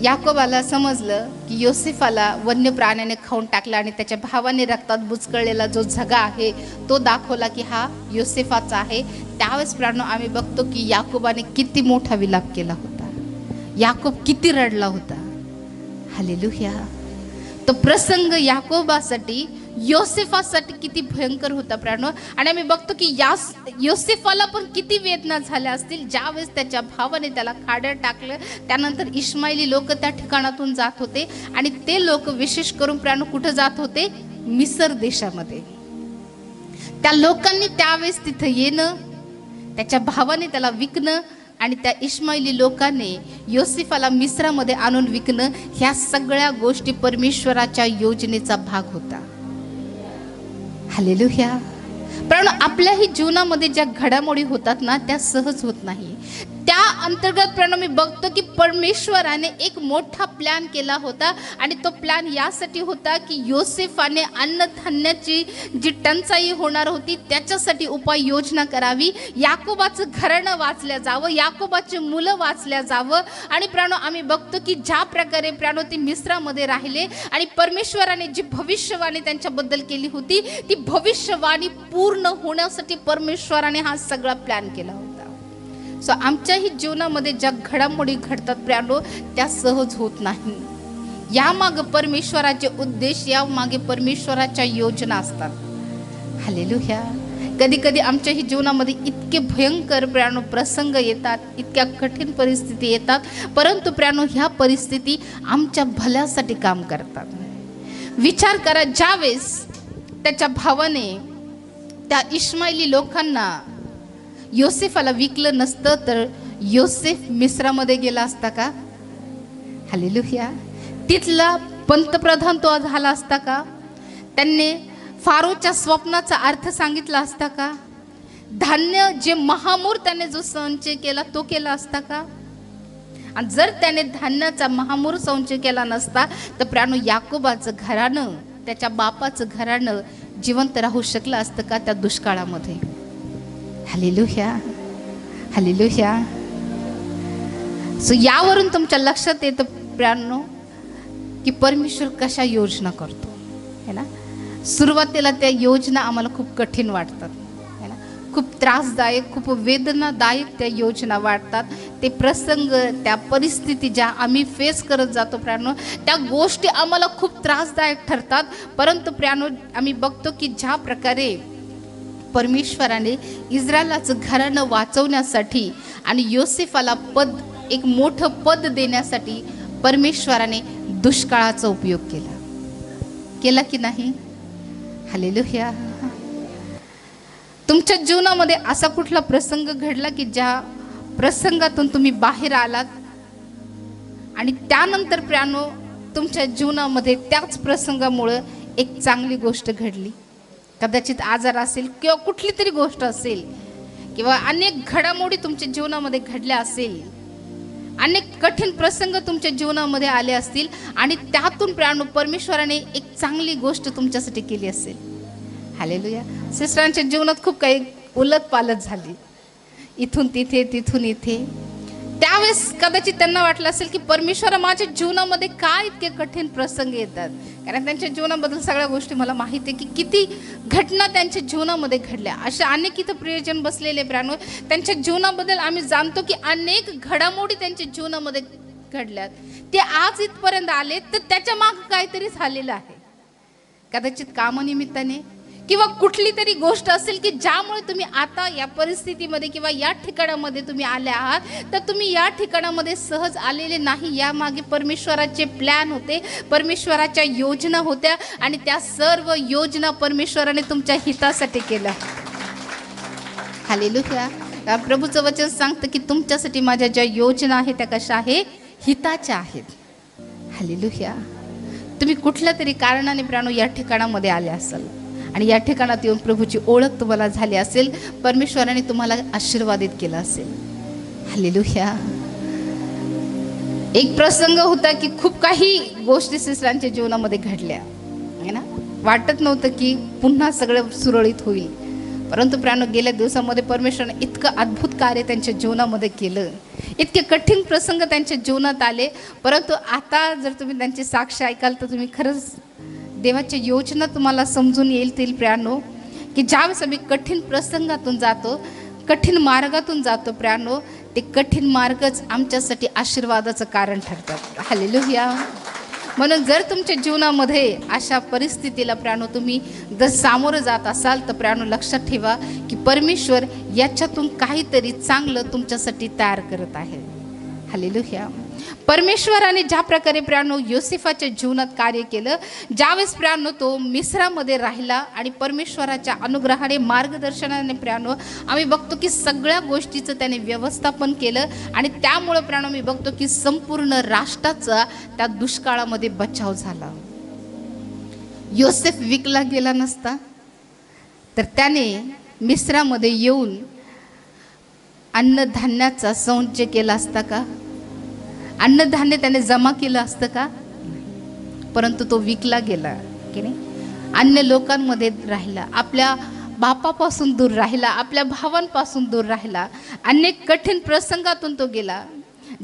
याकोबाला समजलं की योसेफाला वन्य प्राण्याने खाऊन टाकला आणि त्याच्या भावाने रक्तात बुचकळलेला जो झगा आहे तो दाखवला की हा योसेफाचा आहे, त्यावेळेस प्राणो आम्ही बघतो की याकोबाने किती मोठा विलाप केला होता. याकोब किती रडला होता. हालेलुया. तो प्रसंग याकोबासाठी, योसेफासाठी किती भयंकर होता प्राणो. आणि आम्ही बघतो की योसेफाला पण किती वेदना झाल्या असतील ज्यावेळेस त्याच्या भावाने त्याला खाड्यात टाकलं. त्यानंतर इश्माईली लोक त्या ठिकाणातून जात होते आणि ते लोक विशेष करून प्राणो कुठं जात होते? मिसर देशामध्ये. त्या लोकांनी त्यावेळेस तिथं येणं, त्याच्या भावाने त्याला विकणं आणि त्या इश्माईली लोकांनी योसेफाला मिस्रामध्ये आणून विकणं, ह्या सगळ्या गोष्टी परमेश्वराच्या योजनेचा भाग होता. हालेलुया. पण आपल्याही जीवनामध्ये ज्या घडामोडी होतात ना त्या सहज होत नाही. त्या अंतर्गत प्रणव मी बघतो की परमेश्वराने एक मोठा प्लॅन केला होता आणि तो प्लॅन यासाठी होता की योसेफाने अन्नधान्याची जी टंचाई होणार होती त्याच्यासाठी उपाययोजना करावी. याकोबाचं घराणं वाचल्या जावं, याकोबाचे मुलं वाचल्या जावं. आणि प्रणव आम्ही बघतो की ज्या प्रकारे प्रणव ते मिस्रामध्ये राहिले आणि परमेश्वराने जी भविष्यवाणी त्यांच्याबद्दल केली होती ती भविष्यवाणी पूर्ण होण्यासाठी परमेश्वराने हा सगळा प्लॅन केला होता. सो आमच्याही जीवनामध्ये ज्या घडामोडी घडतात प्रियानो त्या सहज होत नाही. यामागे परमेश्वराचे उद्देश, यामागे परमेश्वराच्या योजना असतात. हालेलुया. कधी कधी आमच्याही जीवनामध्ये इतके भयंकर प्रियानो प्रसंग येतात, इतक्या कठीण परिस्थिती येतात, परंतु प्रियानो ह्या परिस्थिती आमच्या भल्यासाठी काम करतात. विचार करा, ज्यावेळेस त्याच्या भावाने त्या इश्माईली लोकांना योसेफाला विकलं नसतं तर योसेफ मिस्रामध्ये गेला असता का? हालेलुया. तिथला पंतप्रधान तो झाला असता का? त्यांनी फारोच्या स्वप्नाचा अर्थ सांगितला असता का? धान्य जे महामूर त्याने जो संचय केला तो केला असता का? आणि जर त्याने धान्याचा महामूर संचय केला नसता तर प्राणू याकोबाचं घराणं, त्याच्या बापाचं घराणं जिवंत राहू शकलं असतं का त्या दुष्काळामध्ये? हालेलुया. हालेलुया. सो यावरून तुमच्या लक्षात येतं प्रियांनो की परमेश्वर कशा योजना करतो है ना. सुरुवातीला त्या योजना आम्हाला खूप कठीण वाटतात है ना, खूप त्रासदायक, खूप वेदनादायक त्या योजना वाटतात. ते प्रसंग, त्या परिस्थिती ज्या आम्ही फेस करत जातो प्रियांनो त्या गोष्टी आम्हाला खूप त्रासदायक ठरतात. परंतु प्रियांनो आम्ही बघतो की ज्या प्रकारे परमेश्वराने इस्रायलाचं घराणं वाचवण्यासाठी आणि योसेफाला एक मोठं पद देण्यासाठी परमेश्वराने दुष्काळाचा उपयोग केला की नाही? हालेलुया. तुमच्या जीवनामध्ये असा कुठला प्रसंग घडला की ज्या प्रसंगातून तुम्ही बाहेर आलात आणि त्यानंतर प्रियांनो तुमच्या जीवनामध्ये त्याच प्रसंगामुळे एक चांगली गोष्ट घडली? कदाचित आजार असेल किंवा कुठली तरी गोष्ट असेल किंवा अनेक घडामोडी तुमच्या जीवनामध्ये घडल्या असेल, अनेक कठीण प्रसंग तुमच्या जीवनामध्ये आले असतील आणि त्यातून प्रियांनो परमेश्वराने एक चांगली गोष्ट तुमच्यासाठी केली असेल. हालेलुया. सिस्टरांच्या जीवनात खूप काही उलटपालट झाली, इथून तिथे तिथून इथे. त्यावेळेस कदाचित त्यांना वाटलं असेल की परमेश्वरा माझ्या जीवनामध्ये काय इतके कठीण प्रसंग येतात, कारण त्यांच्या जीवनाबद्दल सगळ्या गोष्टी मला माहिती आहे की किती घटना त्यांच्या जीवनामध्ये घडल्या. अशा अनेक इथं प्रियजन बसलेले प्रियांनो, त्यांच्या जीवनाबद्दल आम्ही जाणतो की अनेक घडामोडी त्यांच्या जीवनामध्ये घडल्यात. ते आज इथपर्यंत आले तर त्याच्या मागे काहीतरी झालेलं आहे. कदाचित कामानिमित्ताने किंवा कुठली तरी गोष्ट असेल की ज्यामुळे तुम्ही आता या परिस्थितीमध्ये किंवा या ठिकाणामध्ये तुम्ही आले आहात. तर तुम्ही या ठिकाणामध्ये सहज आलेले नाही, यामागे परमेश्वराचे प्लॅन होते, परमेश्वराच्या योजना होत्या आणि त्या सर्व योजना परमेश्वराने तुमच्या हितासाठी केल्या. हालेलुया. प्रभूचं वचन सांगतं की तुमच्यासाठी माझ्या ज्या योजना आहेत त्या कशा आहेत? हिताच्या आहेत. हालेलुया. तुम्ही कुठल्या तरी कारणाने प्रियांनो या ठिकाणामध्ये आले असाल आणि या ठिकाणात येऊन प्रभूची ओळख तुम्हाला झाली असेल, परमेश्वराने तुम्हाला आशीर्वादित केलं असेल. हालेलुया. एक प्रसंग होता की खूप काही गोष्टी सिस्टरांच्या जीवनामध्ये घडल्या आहे ना. वाटत नव्हतं की पुन्हा सगळं सुरळीत होईल, परंतु प्राण गेल्या दिवसामध्ये परमेश्वराने इतकं अद्भुत कार्य त्यांच्या जीवनामध्ये केलं. इतके कठीण प्रसंग त्यांच्या जीवनात आले, परंतु आता जर तुम्ही त्यांची साक्ष ऐकाल तर तुम्ही खरंच देवाच्या योजना तुम्हाला समजून येईल प्राणो, की ज्यावेळेस आम्ही कठीण प्रसंगातून जातो, कठीण मार्गातून जातो प्राणो, ते कठीण मार्गच आमच्यासाठी आशीर्वादाचं कारण ठरतात. हालेलुया. म्हणून जर तुमच्या जीवनामध्ये अशा परिस्थितीला प्राणो तुम्ही जर सामोरं जात असाल तर प्राणो लक्षात ठेवा की परमेश्वर याच्यातून काहीतरी चांगलं तुमच्यासाठी तयार करत आहे. हालेलुया. परमेश्वराने ज्या प्रकारे प्राणो योसेफाच्या जीवनात कार्य केलं, ज्यावेळेस प्राणो तो मिस्रामध्ये राहिला आणि परमेश्वराच्या अनुग्रहाने मार्गदर्शनाने प्राणो आम्ही बघतो की सगळ्या गोष्टीचं त्याने व्यवस्थापन केलं आणि त्यामुळे प्राणो मी बघतो की संपूर्ण राष्ट्राचा त्या दुष्काळामध्ये बचाव झाला. योसेफ विकला गेला नसता तर त्याने मिस्रामध्ये येऊन अन्नधान्याचा संचय केला असता का? अन्नधान्य त्याने जमा केलं असतं का? परंतु तो विकला गेला की नाही. अन्य लोकांमध्ये राहिला, आपल्या बापापासून दूर राहिला, आपल्या भावांपासून दूर राहिला, अनेक कठीण प्रसंगातून तो गेला.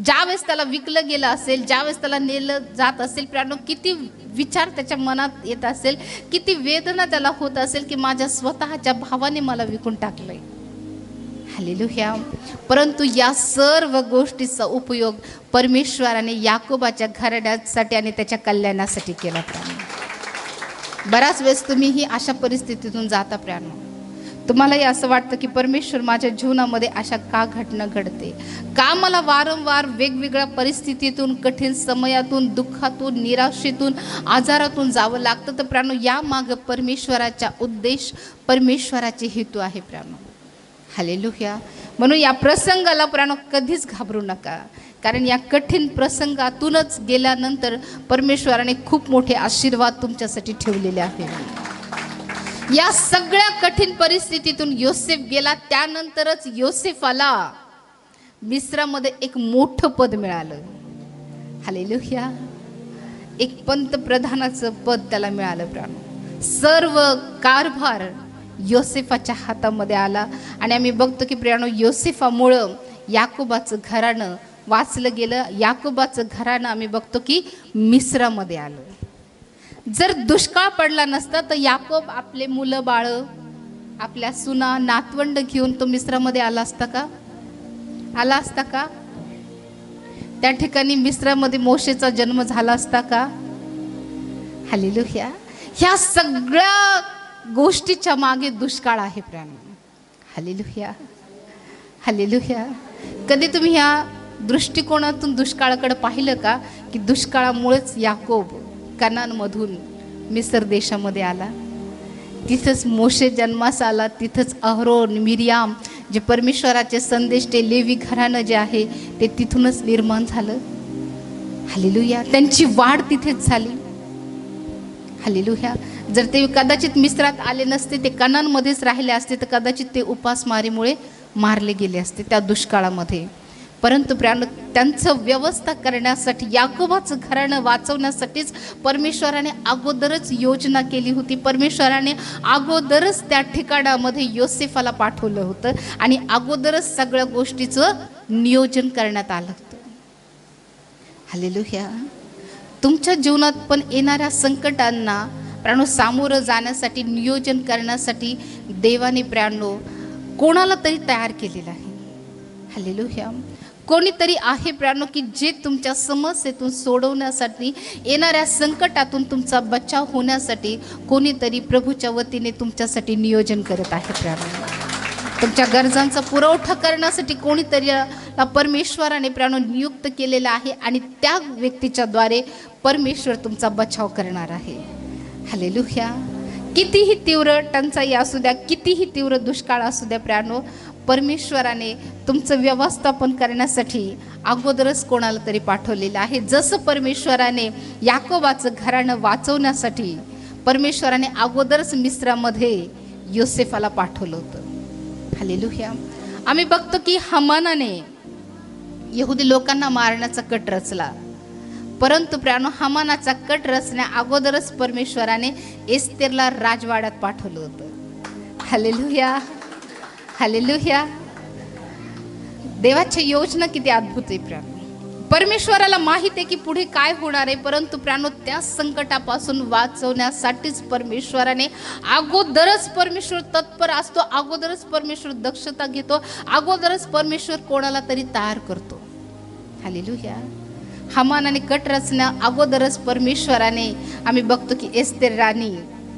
ज्यावेळेस त्याला विकलं गेलं असेल, ज्यावेळेस त्याला नेलं जात असेल प्राणो, किती विचार त्याच्या मनात येत असेल, किती वेदना त्याला होत असेल की माझ्या स्वतःच्या भावाने मला विकून टाकलंय. हालेलुया. परंतु या सर्व गोष्टीचा उपयोग परमेश्वराने याकोबाच्या घराण्यासाठी आणि त्याच्या कल्याणासाठी केला. प्राण बराच वेळेस तुम्हीही अशा परिस्थितीतून जाता प्राण, तुम्हालाही असं वाटतं की परमेश्वर माझ्या जीवनामध्ये अशा का घटना घडते, का मला वारंवार वेगवेगळ्या परिस्थितीतून, कठीण समयातून, दुःखातून, निराशेतून, आजारातून जावं लागतं. तर प्राण या मागं परमेश्वराचा उद्देश, परमेश्वराचे हेतू आहे प्राण. हालेलुया. म्हणून या प्रसंगाला प्राण कधीच घाबरू नका, कारण या कठीण प्रसंगातूनच गेल्यानंतर परमेश्वराने खूप मोठे आशीर्वाद तुमच्यासाठी ठेवलेले आहेत. या सगळ्या कठीण परिस्थितीतून योसेफ गेला, त्यानंतरच योसेफाला मिस्रामध्ये एक मोठं पद मिळालं. हालेलुया. एक पंतप्रधानाचं पद त्याला मिळालं प्राण. सर्व कारभार योसेफाच्या हातामध्ये आला आणि आम्ही बघतो की प्रियानो योसेफामुळं याकोबाचं घराणं वाचलं गेलं. याकोबाचं घराणं आम्ही बघतो की मिस्रामध्ये आलं. जर दुष्काळ पडला नसता तर याकोब आपले मुलं बाळ, आपल्या सुना, नातवंड घेऊन तो मिस्रामध्ये आला असता का? आला असता का? त्या ठिकाणी मिस्रामध्ये मोशेचा जन्म झाला असता का? हालेलुया. ह्या सगळ्या गोष्टीच्या मागे दुष्काळ आहे प्राण. हालेलुया. हालेलुया. कधी तुम्ही ह्या दृष्टिकोनातून दुष्काळाकडे पाहिलं का की दुष्काळामुळेच याकोब कनानमधून मिस्र देशामध्ये आला, तिथंच मोशे जन्मास आला, तिथंच अहरोन, मिरियाम जे परमेश्वराचे संदेश, ते लेवी घराणं जे आहे ते तिथूनच निर्माण झालं. हालेलुया. त्यांची वाढ तिथेच झाली. हालेलुया. जर ते कदाचित मिस्रात आले नसते, ते कनानमध्येच राहिले असते, तर कदाचित ते उपासमारीमुळे मारले गेले असते त्या दुष्काळामध्ये. परंतु त्यांचं व्यवस्था करण्यासाठी, याकोबाचं घराणं वाचवण्यासाठीच परमेश्वराने अगोदरच योजना केली होती. परमेश्वराने अगोदरच त्या ठिकाणामध्ये योसेफाला पाठवलं होतं आणि अगोदरच सगळ्या गोष्टीचं नियोजन करण्यात आलं होतं. हालेलुया. तुमच्या जीवनात पण येणाऱ्या संकटांना प्राणो सामोरं जाण्यासाठी, नियोजन करण्यासाठी देवाने प्राणो कोणाला तरी तयार केलेलं आहे. हालेलुया. कोणीतरी आहे प्राणो की जे तुमच्या समस्येतून सोडवण्यासाठी, येणाऱ्या संकटातून तुमचा बचाव होण्यासाठी कोणीतरी प्रभूच्या वतीने तुमच्यासाठी नियोजन करत आहे प्राणो. तुमच्या गरजांचा पुरवठा करण्यासाठी कोणीतरी परमेश्वराने प्राणो नियुक्त केलेला आहे आणि त्या व्यक्तीच्या द्वारे परमेश्वर तुमचा बचाव करणार आहे. हालेलुया. कितीही तीव्र टंचाई असू द्या, कितीही तीव्र दुष्काळ असू द्या प्राणो, परमेश्वराने तुमचं व्यवस्थापन करण्यासाठी अगोदरच कोणाला तरी पाठवलेलं आहे. जसं परमेश्वराने याकोबाचं घराणं वाचवण्यासाठी परमेश्वराने अगोदरच मिस्रामध्ये योसेफाला पाठवलं होतं. हालेलुया. आम्ही बघतो की हमानाने यहुदी लोकांना मारण्याचा कट रचला, परंतु प्रियानो हामानाचा कट रचण्या अगोदरच परमेश्वराने एस्तेरला राजवाड्यात पाठवलं होतं. Hallelujah, hallelujah. देवाची योजना किती अद्भुत आहे प्रियानो. परमेश्वराला माहित आहे की पुढे काय होणार आहे, परंतु प्रियानो त्या संकटापासून वाचवण्यासाठीच परमेश्वराने अगोदरच परमेश्वर तत्पर असतो, अगोदरच परमेश्वर दक्षता घेतो, अगोदरच परमेश्वर कोणाला तरी तयार करतो. हालेलुया. हामानाने कट रचण्या अगोदरच परमेश्वराने आम्ही बघतो की एस्तेर राणी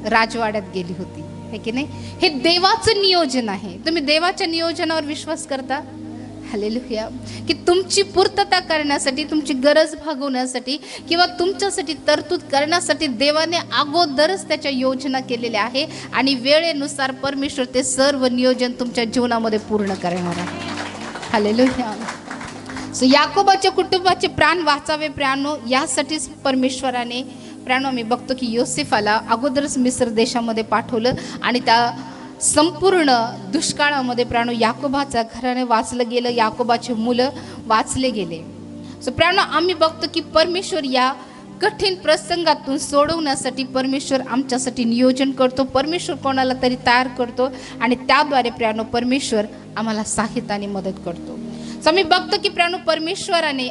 राजवाड्यात गेली होती, हे की नाही. हे देवाचं नियोजन आहे. तुम्ही देवाच्या नियोजनावर विश्वास करता? हालेलुया. की तुमची पूर्तता करण्यासाठी, तुमची गरज भागवण्यासाठी किंवा तुमच्यासाठी तरतूद करण्यासाठी देवाने अगोदरच त्याच्या योजना केलेल्या आहे आणि वेळेनुसार परमेश्वर ते सर्व नियोजन तुमच्या जीवनामध्ये पूर्ण करणार आहे. हालेलुया. सो याकोबाच्या कुटुंबाचे प्राण वाचावे प्रियानो, यासाठीच परमेश्वराने प्रियानो आम्ही बघतो की योसेफाला अगोदरच मिस्र देशामध्ये पाठवलं आणि त्या संपूर्ण दुष्काळामध्ये प्रियानो याकोबाच्या घराने वाचलं गेलं, याकोबाचे मुलं वाचले गेले. सो प्रियानो आम्ही बघतो की परमेश्वर या कठीण प्रसंगातून सोडवण्यासाठी परमेश्वर आमच्यासाठी नियोजन करतो, परमेश्वर कोणाला तरी तयार करतो आणि त्याद्वारे प्रियानो परमेश्वर आम्हाला सहाय्यता आणि मदत करतो. सो आम्ही बघतो की प्रियानो परमेश्वराने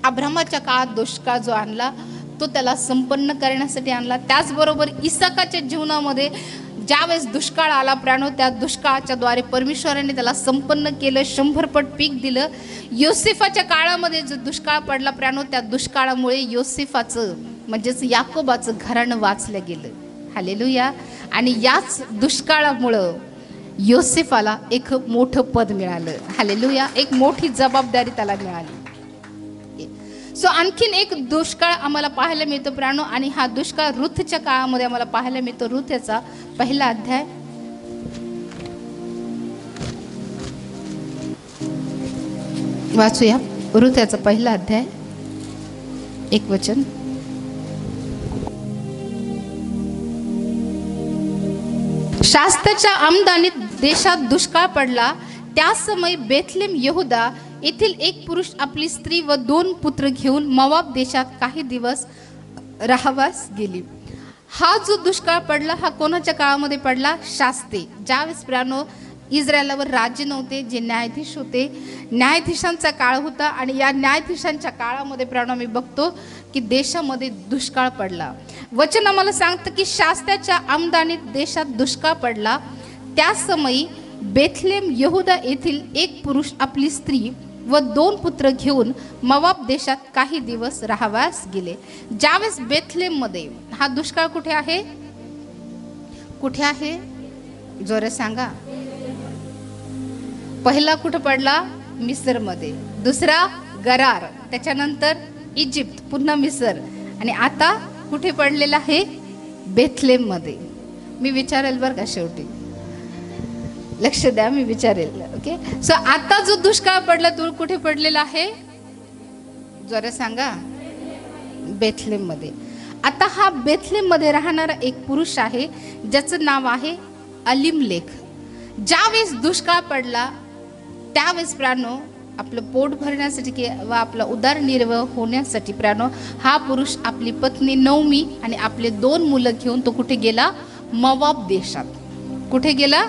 अब्रामाच्या काळात दुष्काळ जो आणला तो त्याला संपन्न करण्यासाठी आणला. त्याचबरोबर इसाकाच्या जीवनामध्ये ज्यावेळेस दुष्काळ आला प्रियानो, त्या दुष्काळाच्या द्वारे परमेश्वराने त्याला संपन्न केलं, 100 पीक दिलं. योसेफाच्या काळामध्ये जो दुष्काळ पडला प्रियानो, त्या दुष्काळामुळे योसेफाचं म्हणजेच याकोबाचं घराणं वाचलं गेलं. हालेलुया. आणि याच दुष्काळामुळं योसेफाला एक मोठं पद मिळालं. हालेलुया. एक मोठी जबाबदारी त्याला मिळाली. सो आणखीन एक दुष्काळ आम्हाला पाहायला मिळतो प्रियानो, आणि हा दुष्काळ रुथच्या काळामध्ये आम्हाला पाहायला मिळतो. रुथ याचा 1 अध्याय वाचूया. रुथ याचा 1 अध्याय 1 वचन. शास्त्राच्या आमदानीत देशात दुष्काळ पडला. त्या समय बेथलेम यहुदा येथील एक पुरुष आपली स्त्री व 2 पुत्र घेऊन मोवाब देशात काही दिवस राहावास गेली. हा जो दुष्काळ पडला हा कोणाच्या काळामध्ये पडला? शास्ते. ज्यावेळेस प्रियानो इस्रायलावर राज्य नव्हते, जे न्यायाधीश होते, न्यायाधीशांचा काळ होता आणि या न्यायाधीशांच्या काळामध्ये प्रियानो आम्ही बघतो की देशामध्ये दुष्काळ पडला. वचन आम्हाला सांगतं की शास्त्राच्या आमदानीत देशात दुष्काळ पडला. त्या समयी बेथलेम यहुदा येथील एक पुरुष आपली स्त्री व 2 पुत्र घेऊन मोवाब देशात काही दिवस राहावयास गेले. ज्यावेळेस बेथलेममध्ये हा दुष्काळ कुठे आहे? कुठे आहे? जोरे सांगा. पहिला कुठे पडला? मिस्रमध्ये. दुसरा गरार, त्याच्यानंतर इजिप्त, पुन्हा मिस्र, आणि आता कुठे पडलेला आहे? बेथलेममध्ये. मी विचारेल बरं का, शेवटी लक्ष द्या, मी विचारेल. ओके. सो आता जो दुष्काळ पडला तो कुठे पडलेला आहे? जरा सांगा. बेथलेम मध्ये. आता हा बेथलेम मध्ये राहणारा एक पुरुष आहे ज्याचं नाव आहे अलिमलेख. ज्यावेळेस दुष्काळ पडला त्यावेळेस प्रियानो आपलं पोट भरण्यासाठी किंवा आपला उदरनिर्वाह होण्यासाठी प्रियानो हा पुरुष आपली पत्नी नवमी आणि आपले 2 मुलं घेऊन तो कुठे गेला? मोवाब देशात. कुठे गेला?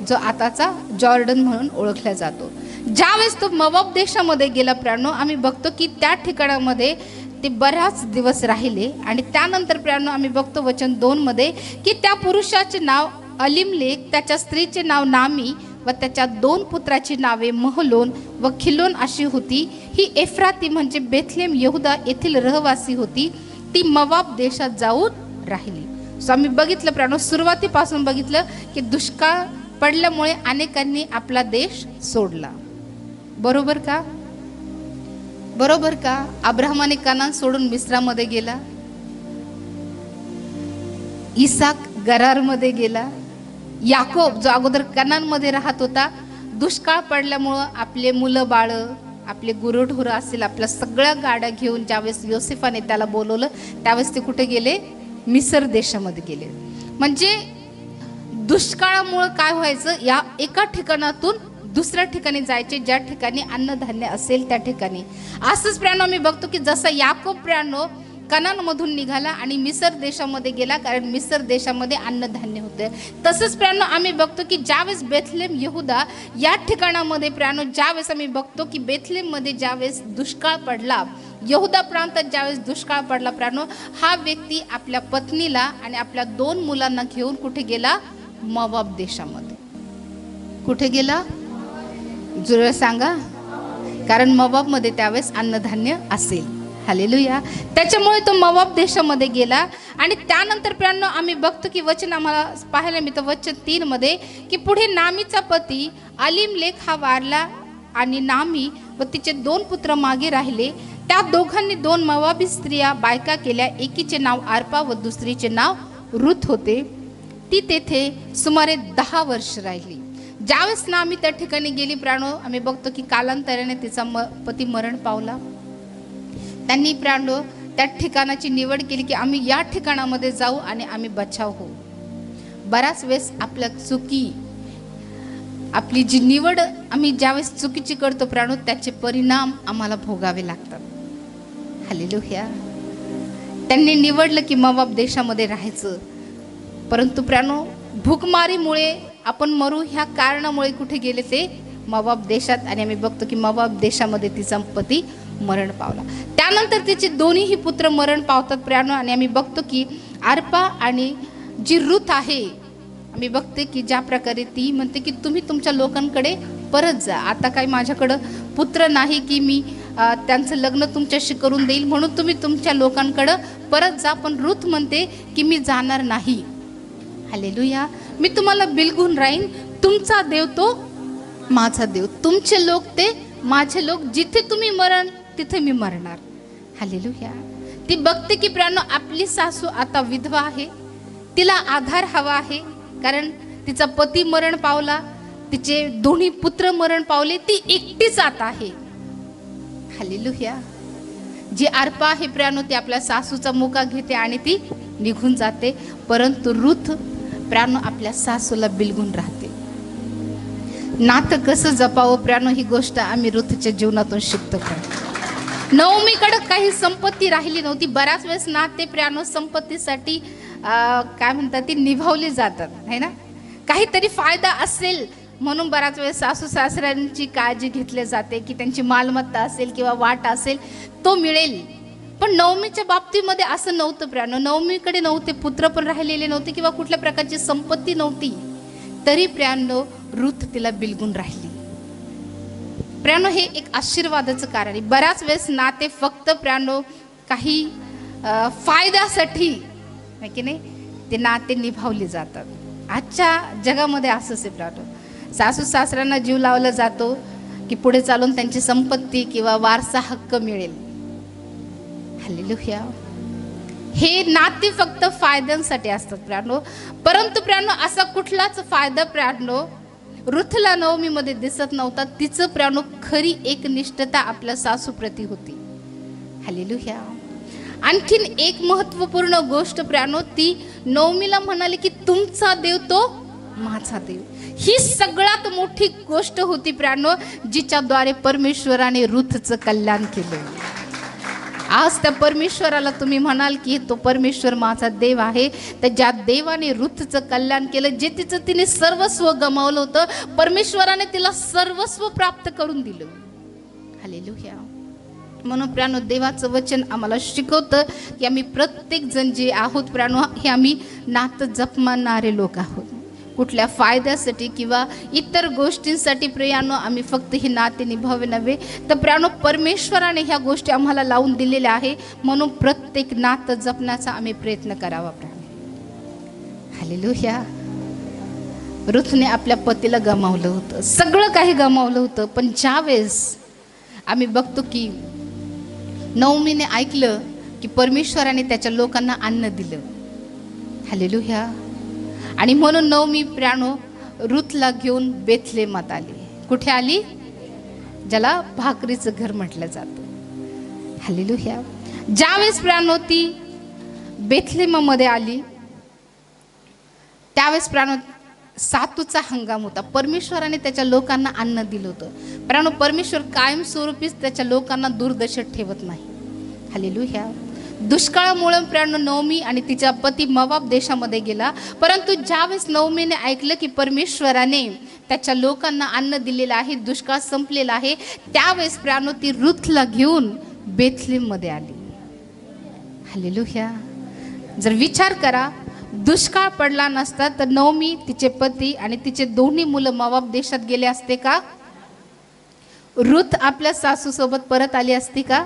जो आताचा जॉर्डन म्हणून ओळखला जातो. ज्यावेळेस तो मोवाब देशामध्ये गेला प्रियानो आम्ही बघतो की त्या ठिकाणामध्ये ते बऱ्याच दिवस राहिले आणि त्यानंतर प्रियानो आम्ही बघतो वचन 2 मध्ये की त्या पुरुषाचे नाव अलिमलेख, त्याच्या स्त्रीचे नाव नामी व त्याच्या 2 पुत्राची नावे महलोन व खिलोन अशी होती. ही एफ्राती म्हणजे बेथलेम यहुदा येथील रहिवासी होती. ती मोवाब देशात जाऊन राहिली. सो आम्ही बघितलं प्रियानो, सुरुवातीपासून बघितलं की दुष्काळ पडल्यामुळे अनेकांनी आपला देश सोडला. बरोबर का? बरोबर का? अब्राहमाने कनान सोडून मिस्रामध्ये गेला. इसाक गरारमध्ये गेला. याकोब जो अगोदर कनानमध्ये राहत होता, दुष्काळ पडल्यामुळं आपले मुलं बाळ, आपले गुरढोरं असेल, आपल्या सगळ्या गाड्या घेऊन ज्यावेळेस योसेफाने त्याला बोलवलं त्यावेळेस ते कुठे गेले? मिस्र देशामध्ये गेले. म्हणजे दुष्काळामुळं काय व्हायचं? या एका ठिकाणातून दुसऱ्या ठिकाणी जायचे ज्या ठिकाणी अन्नधान्य असेल त्या ठिकाणी. असंच प्रियानो आम्ही बघतो की जसं याकोब प्रियानो कनानमधून निघाला आणि मिसर देशामध्ये गेला, कारण मिसर देशामध्ये अन्नधान्य होते. तसंच प्रियानो आम्ही बघतो की ज्यावेळेस बेथलेम यहुदा या ठिकाणामध्ये प्रियानो ज्यावेळेस आम्ही बघतो की बेथलेममध्ये ज्यावेळेस दुष्काळ पडला, यहुदा प्रांतात ज्यावेळेस दुष्काळ पडला प्रियानो, हा व्यक्ती आपल्या पत्नीला आणि आपल्या 2 मुलांना घेऊन कुठे गेला? मोवाब देशामध्ये. कुठे गेला? जोर सांगा. कारण मोवाबमध्ये त्यावेळेस अन्नधान्य असेल. हालेलुया. त्याच्यामुळे तो मोवाब देशामध्ये गेला. आणि त्यानंतर प्रियानो आम्ही बघतो की वचन आम्हाला पाहायला मिळतं वचन 3 मध्ये की पुढे नामीचा पती अलीमलेक हा वारला आणि नामी व तिचे 2 पुत्र मागे राहिले. त्या दोघांनी 2 मोवाबी स्त्रिया बायका केल्या. एकीचे नाव अर्पा व दुसरीचे नाव रुथ होते. ती तेथे सुमारे 10 वर्ष राहिली. ज्यावेळेस नामी त्या ठिकाणी गेली प्रियानो आम्ही बघतो की कालांतराने तिचा पती मरण पावला. त्यांनी प्रियानो त्या ठिकाणाची निवड केली की आम्ही या ठिकाणामध्ये जाऊ आणि आम्ही बचाव होऊ. बराच वेळेस आपल्या चुकी, आपली जी निवड आम्ही ज्यावेळेस चुकीची करतो प्रियानो त्याचे परिणाम आम्हाला भोगावे लागतात. हालेलुया. त्यांनी निवडलं की मोवाब देशामध्ये राहायचं, परंतु प्रियानो भूकमारीमुळे आपण मरू ह्या कारणामुळे कुठे गेले? ते मोवाब देशात. आणि आम्ही बघतो की मोवाब देशामध्ये तिचा पती मरण पावला. त्यानंतर तिचे दोन्हीही पुत्र मरण पावतात प्रियानो. आणि आम्ही बघतो की अर्पा आणि जी रुथ आहे आम्ही बघते की ज्या प्रकारे ती म्हणते की तुम्ही तुमच्या लोकांकडे परत जा. आता काही माझ्याकडं पुत्र नाही की मी त्यांचं लग्न तुमच्याशी करून देईल, म्हणून तुम्ही तुमच्या लोकांकडं परत जा. पण रुथ म्हणते की मी जाणार नाही. हालेलुया. मी तुम्हाला बिलगून राहीन. तुमचा देव तो माझा देव, तुमचे लोक ते माझे लोक. जिथे तुम्ही मरण तिथे मी मरणार. हालेलुया. ती बघते की प्रियानो आपली सासू आता विधवा आहे, तिला आधार हवा आहे, कारण तिचा पती मरण पावला, तिचे दोन्ही पुत्र मरण पावले, ती एकटीच आता आहे. हालेलुया. जी अर्पा आहे प्रियानो ती आपल्या सासूचा मुका घेते आणि ती निघून जाते, परंतु रुथ प्रियानो आपल्या सासूला बिलगून राहते. नातं कसं जपावं प्रियानो ही गोष्ट आम्ही रुथच्या जीवनातून शिकतो. नवमीकडे काही संपत्ती राहिली नव्हती. बऱ्याच वेळेस नाते प्रियानो संपत्तीसाठी काय म्हणतात ती निभावली जातात, है ना. काहीतरी फायदा असेल म्हणून बऱ्याच वेळेस सासू सासऱ्यांची काळजी घेतली जाते की त्यांची मालमत्ता असेल किंवा वाटा असेल तो मिळेल. पण नवमीच्या बाबतीमध्ये असं नव्हतं प्रियानो. नवमीकडे नव्हते, पुत्र पण राहिलेले नव्हते किंवा कुठल्या प्रकारची संपत्ती नव्हती, तरी प्रियानो रुथ तिला बिलगून राहिली. प्रियानो हे एक आशीर्वादाचं कारण आहे. बऱ्याच वेळेस नाते फक्त प्रियानो काही फायद्यासाठी आहे की नाही ते नाते निभावले जातात. आजच्या जगामध्ये असंच आहे प्रियानो. सासू सासऱ्यांना जीव लावला जातो की पुढे चालून त्यांची संपत्ती किंवा वारसा हक्क मिळेल. हालेलुया. हे नाते फक्त फायद्यांसाठी असतात प्रियानो. परंतु प्रियानो असा कुठलाच फायदा प्रियानो रुथला नवमीमध्ये दिसत नव्हता. तिचं प्रियानो खरी एकनिष्ठता आपल्या सासूप्रती होती. हालेलुया. आणखीन एक महत्त्वपूर्ण गोष्ट प्रियानो ती नवमीला म्हणाली की तुमचा देव तो माझा देव. ही सगळ्यात मोठी गोष्ट होती प्रियानो जिच्याद्वारे परमेश्वराने रुथचं कल्याण केलं. आज त्या परमेश्वराला तुम्ही म्हणाल की तो परमेश्वर माझा देव आहे. तर ज्या देवाने रुथचं कल्याण केलं, जे तिचं तिने सर्वस्व गमावलं होतं, परमेश्वराने तिला सर्वस्व प्राप्त करून दिलं. हालेलुया. म्हणून प्रियानो देवाचं वचन आम्हाला शिकवतं की आम्ही प्रत्येक जण जे आहोत प्रियानो हे आम्ही नातं जपणारे लोक आहोत. कुठल्या फायद्यासाठी किंवा इतर गोष्टींसाठी प्रियानो आम्ही फक्त ही नाते निभावे नव्हे, तर प्रियानो परमेश्वराने ह्या गोष्टी आम्हाला लावून दिलेल्या आहे. म्हणून प्रत्येक नातं जपण्याचा आम्ही प्रयत्न करावा प्रियानो. हालेलुया. रुथने आपल्या पतीला गमावलं होतं, सगळं काही गमावलं होतं. पण ज्यावेळेस आम्ही बघतो की नवमीने ऐकलं की परमेश्वराने त्याच्या लोकांना अन्न दिलं. हालेलुया. आणि म्हणून नवमी प्रियानो रुथला घेऊन बेथलेमात आली. कुठे आली? ज्याला भाकरीचं घर म्हटलं जातं. हालेलुया. ज्यावेळेस प्रियानो ती बेथलेमामध्ये आली त्यावेळेस प्रियानो सातूचा हंगाम होता. परमेश्वराने त्याच्या लोकांना अन्न दिलं होतं. कारण परमेश्वर कायमस्वरूपीच त्याच्या लोकांना दुर्दशेत ठेवत नाही. हालेलुया. दुष्काळामुळे प्राण नवमी आणि तिचा पती मोवाब देशामध्ये गेला. परंतु ज्यावेळेस नवमीने ऐकलं की परमेश्वराने त्याच्या लोकांना अन्न दिलेलं आहे, दुष्काळ संपलेला आहे, त्यावेळेस प्राण ती रुथला घेऊन बेथलेममध्ये आली. हालेलुया. जर विचार करा, दुष्काळ पडला नसता तर नवमी, तिचे पती आणि तिचे दोन्ही मुलं मोवाब देशात गेले असते का? रुथ आपल्या सासूसोबत परत आली असती का?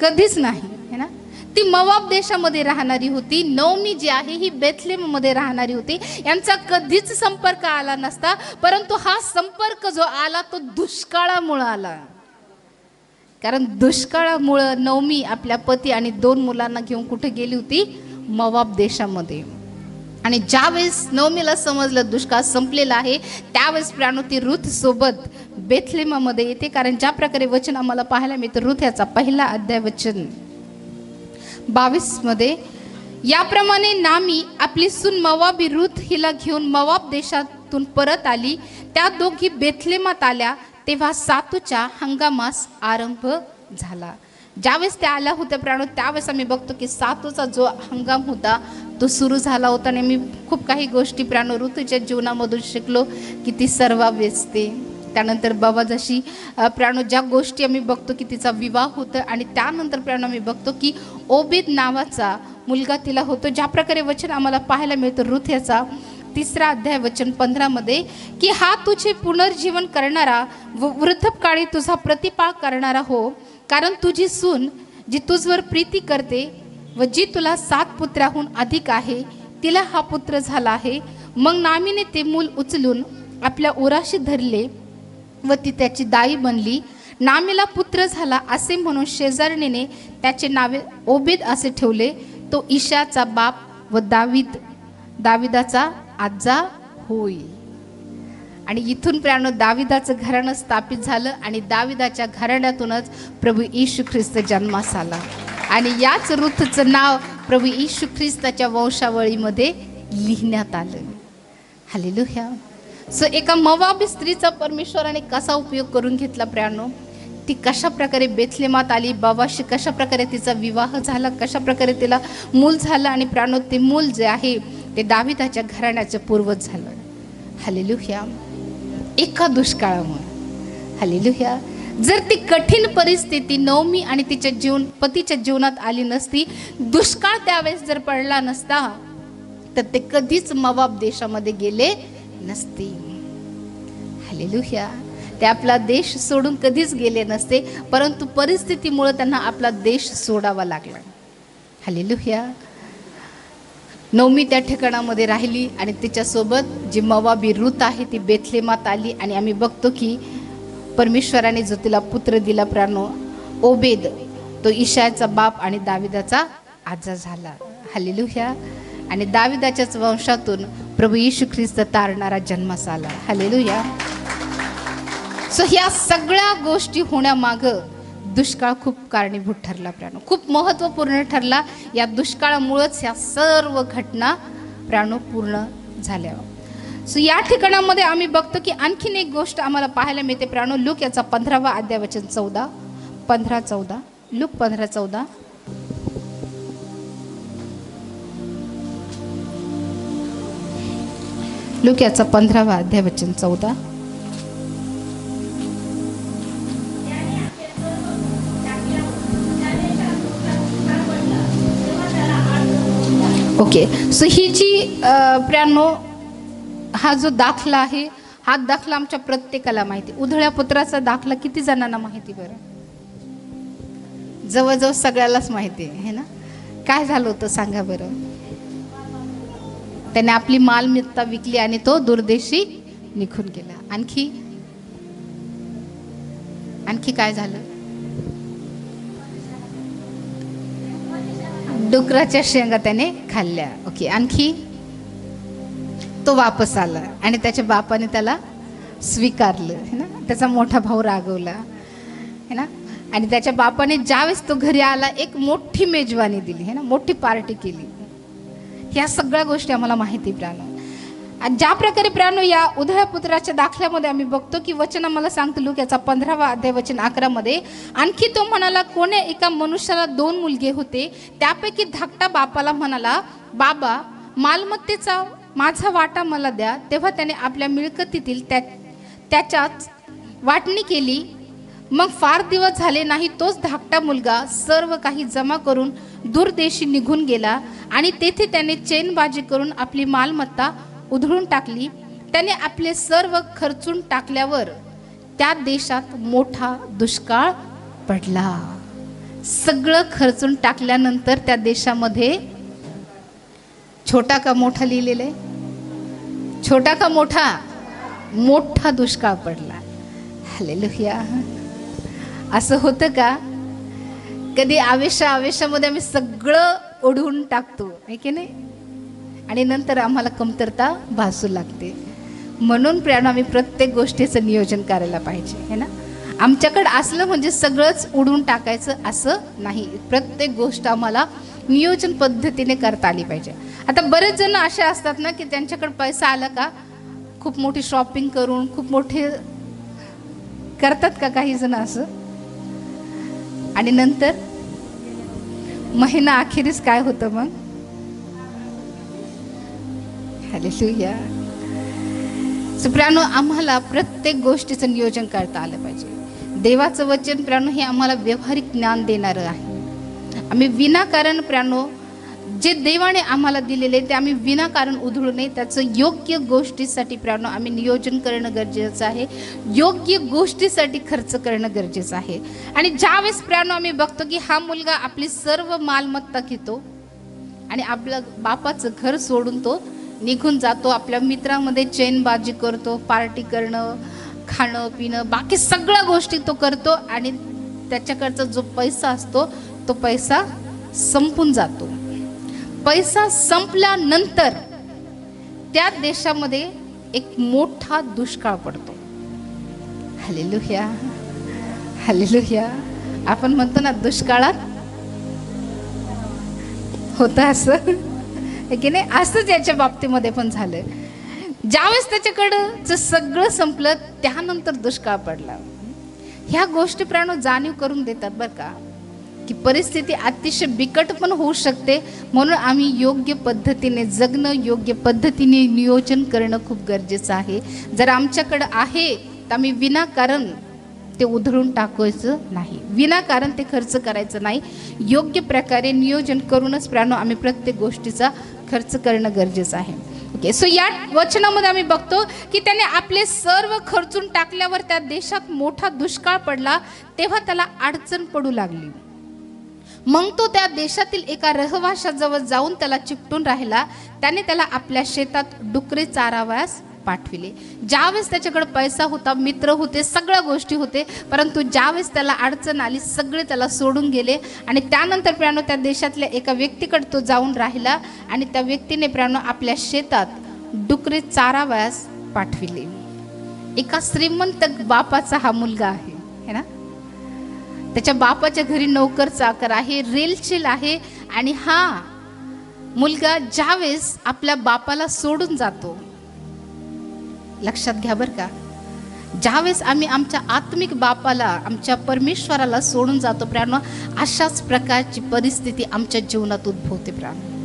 कधीच नाही, है ना. ती मोवाब देशामध्ये राहणारी होती. नवमी जी आहे ही बेथलेममध्ये राहणारी होती. यांचा कधीच संपर्क आला नसता. परंतु हा संपर्क जो आला तो दुष्काळामुळे आला. कारण दुष्काळामुळं नवमी आपल्या पती आणि 2 मुलांना घेऊन कुठे गेली होती? मोवाब देशामध्ये. आणि ज्यावेळेस नवमीला समजलं दुष्काळ संपलेला आहे, त्यावेळेस प्राणू ती रुथ सोबत बेथलेममध्ये येते. कारण ज्या प्रकारे वचन आम्हाला पाहायला मिळतं, रुथ याचा 1 अध्याय वचन 22 मध्ये, याप्रमाणे नामी आपली सून मोवाबी रुथ हिला घेऊन मोवाब देशातून परत आली. त्या दोघी बेथलेमात आल्या तेव्हा सातूच्या हंगामास आरंभ झाला. ज्यावेळेस त्या आल्या होत्या प्राणू, त्यावेळेस आम्ही बघतो की सातूचा जो हंगाम होता तो सुरू झाला होता. आणि मी खूप काही गोष्टी प्राणू ऋतूच्या जीवनामधून शिकलो की ती सर्व वेचते. त्यानंतर बाबा जशी प्राणू ज्या गोष्टी आम्ही बघतो की तिचा विवाह होतो. आणि त्यानंतर प्राणू आम्ही बघतो की ओबेद नावाचा मुलगा तिला होतो. ज्या प्रकारे वचन आम्हाला पाहायला मिळतं रुथ याचा 3 अध्याय वचन 15 मध्ये, की हा तुझे पुनर्जीवन करणारा व वृद्धपकाळी तुझा प्रतिपाळ करणारा हो. कारण तुझी सून जी तुझवर प्रीती करते व जी तुला 7 पुत्राहून अधिक आहे, तिला हा पुत्र झाला आहे. मग नामीने ते मूल उचलून आपल्या उराशी धरले व ती त्याची दाई बनली. नामीला पुत्र झाला असे म्हणून शेजारणीने त्याचे नावे ओबेद असे ठेवले. तो इशाचा बाप व दाविदाचा आजा होय. आणि इथून प्राणो दाविदाचं घराणं स्थापित झालं. आणि दाविदाच्या घराण्यातूनच प्रभू येशू ख्रिस्त जन्मास आला. आणि याच रुथचं नाव प्रभू येशू ख्रिस्ताच्या वंशावळीमध्ये लिहिण्यात आलं. हालेलुया. सो एका मोवाबी स्त्रीचा परमेश्वराने कसा उपयोग करून घेतला प्राणो, ती कशा प्रकारे बेथलेमात आली, बाबाशी कशा प्रकारे तिचा विवाह झाला, कशा प्रकारे तिला मूल झालं. आणि प्राणो ते मूल जे आहे ते दाविदाच्या घराण्याचं पूर्वज झालं. हालेलुया. एका दुष्काळामुळे. हालेलुया. जर ती कठीण परिस्थिती नवमी आणि तिच्या पतीच्या जीवनात आली नसती, दुष्काळ त्यावेळेस जर पडला नसता, तर ते कधीच मोवाब देशामध्ये गेले नसते. हालेलुया. ते आपला देश सोडून कधीच गेले नसते. परंतु परिस्थितीमुळे त्यांना आपला देश सोडावा लागला. हालेलुया. नवमी त्या ठिकाणामध्ये राहिली आणि तिच्यासोबत जी मोवाबी रुथ आहे ती बेथलेमात आली. आणि आम्ही बघतो की परमेश्वराने जो तिला पुत्र दिला प्राणो ओबेद, तो इशायाचा बाप आणि दाविदाचा आजा झाला. हालेलुया. आणि दाविदाच्याच वंशातून प्रभू येशू ख्रिस्त तारणारा जन्मास आला. हालेलुया. सो ह्या सगळ्या गोष्टी होण्यामागं दुष्काळ खूप कारणीभूत ठरला प्राणो, खूप महत्त्वपूर्ण ठरला. या दुष्काळामुळेच ह्या सर्व घटना प्राणो पूर्ण झाल्या. सो या ठिकाणामध्ये आम्ही बघतो की आणखीन एक गोष्ट आम्हाला पाहायला मिळते प्राणो. लूक याचा 15 अध्याय वचन 15-14. लूक 15-14. लूक याचा 15 अध्याय वचन 14. ओके. सो ही जी प्राणो हा जो दाखला आहे, हा दाखला आमच्या प्रत्येकाला माहिती. उधळ्या पुत्राचा दाखला किती जणांना माहिती? बरं, जवळजवळ सगळ्यालाच माहिती आहे ना. काय झालं होतं सांगा बरं. त्याने आपली मालमत्ता विकली आणि तो दूरदेशी निघून गेला. आणखी काय झालं? डुकराच्या शेंगा त्याने खाल्ल्या. ओके. आणखी तो वापस आला आणि त्याच्या बापाने त्याला स्वीकारलं, है ना. त्याचा मोठा भाऊ रागवला, है ना. आणि त्याच्या बापाने ज्यावेळेस तो घरी आला एक मोठी मेजवानी दिली, है ना, मोठी पार्टी केली. ह्या सगळ्या गोष्टी आम्हाला माहिती प्राण. ज्या प्रकारे प्राणो या उधळ्या पुत्राच्या दाखल्यामध्ये आम्ही बघतो की वचन आम्हाला सांगतो लूकाचा 15वा अध्याय वचन 11 मध्ये, आणखी तो म्हणाला, कोण्या एका मनुष्याला 2 मुलगे होते. त्यापैकी धाकटा बापाला म्हणाला, बाबा मालमत्तेचा माझा वाटा मला द्या. तेव्हा त्याने आपल्या मिळकतीतील त्याच्याच वाटणी केली. मग फार दिवस झाले नाही, तोच धाकटा मुलगा सर्व काही जमा करून दूरदेशी निघून गेला आणि तेथे त्याने चैनबाजी करून आपली मालमत्ता उधळून टाकली. त्याने आपले सर्व खर्चून टाकल्यावर त्या देशात मोठा दुष्काळ पडला. सगळं खर्चून टाकल्यानंतर त्या देशामध्ये छोटा का मोठा लिहिलेलं आहे, छोटा का मोठा, मोठा दुष्काळ पडला. हालेलुया. असं होतं का? कधी आवेशामध्ये आम्ही सगळं ओढून टाकतो, आहे की नाही, आणि नंतर आम्हाला कमतरता भासू लागते. म्हणून प्रियांनो आम्ही प्रत्येक गोष्टीचं नियोजन करायला पाहिजे, है ना. आमच्याकडे असलं म्हणजे सगळंच उडून टाकायचं असं नाही. प्रत्येक गोष्ट आम्हाला नियोजन पद्धतीने करता आली पाहिजे. आता बरेच जण असे असतात ना की त्यांच्याकडे पैसा आला का खूप मोठी शॉपिंग करून खूप मोठे करतात का काही जण असं, आणि नंतर महिना अखेरीस काय होतं मग? हालेलुया. प्रियांनो आम्हाला प्रत्येक गोष्टीचं नियोजन करता आलं पाहिजे. देवाचं वचन प्रियांनो हे आम्हाला व्यावहारिक ज्ञान देणारं आहे. आम्ही विनाकारण प्रियांनो जे देवाने आम्हाला दिलेले ते आम्ही विनाकारण उधळू नये. त्याचं योग्य गोष्टीसाठी प्रियांनो आम्ही नियोजन करणं गरजेचं आहे. योग्य गोष्टीसाठी खर्च करणं गरजेचं आहे. आणि ज्यावेळेस प्रियांनो आम्ही बघतो की हा मुलगा आपली सर्व मालमत्ता घेतो आणि आपलं बापाचं घर सोडून तो निघून जातो. आपल्या मित्रामध्ये चैनबाजी करतो, पार्टी करणं, खाणं पिणं, बाकी सगळ्या गोष्टी तो करतो आणि त्याच्याकडचा जो पैसा असतो तो पैसा संपून जातो. पैसा संपल्यानंतर त्या देशामध्ये एक मोठा दुष्काळ पडतो. Hallelujah, hallelujah. आपण म्हणतो ना दुष्काळात होतं असं, की नाही, असंच याच्या बाबतीमध्ये पण झालं. ज्यावेळेस त्याच्याकडं सगळं संपलं त्यानंतर दुष्काळ पडला. ह्या गोष्टी प्राणो जाणीव करून देतात बरं का, की परिस्थिती अतिशय बिकट पण होऊ शकते. म्हणून आम्ही योग्य पद्धतीने जगणं, योग्य पद्धतीने नियोजन करणं खूप गरजेचं आहे. जर आमच्याकडं आहे तर आम्ही विनाकारण ते उधळून टाकायचं नाही, विनाकारण ते खर्च करायचं नाही. योग्य प्रकारे नियोजन करूनच प्राणो आम्ही प्रत्येक गोष्टीचा खर्च करणं गरजेचं आहे. ओके, सो या वचनामध्ये आम्ही बघतो की त्याने आपले सर्व खर्चून टाकल्यावर त्या देशात मोठा दुष्काळ पडला. तेव्हा त्याला अडचण पडू लागली. मग तो त्या देशातील एका रहिवाशाजवळ जाऊन त्याला चिकटून राहिला. त्याने त्याला आपल्या शेतात डुकरे चारावयास पाठविले. ज्यावेळेस त्याच्याकडे पैसा होता, मित्र होते, सगळ्या गोष्टी होते, परंतु ज्यावेळेस त्याला अडचण आली सगळे त्याला सोडून गेले. आणि त्यानंतर प्रियांनो त्या देशातल्या एका व्यक्तीकडे तो जाऊन राहिला आणि त्या व्यक्तीने प्रियांनो आपल्या शेतात डुकरे चारावयास पाठविले. एका श्रीमंत बापाचा हा मुलगा आहे, है ना. त्याच्या बापाच्या घरी नोकर चाकर आहे, रेलचेल आहे. आणि हा मुलगा ज्यावेळेस आपल्या बापाला सोडून जातो, लक्षात घ्या बरं का, ज्यावेळेस आम्ही आमच्या आत्मिक बापाला, आमच्या परमेश्वराला सोडून जातो प्रियांनो, अशाच प्रकारची परिस्थिती आमच्या जीवनात उद्भवते प्रियांनो.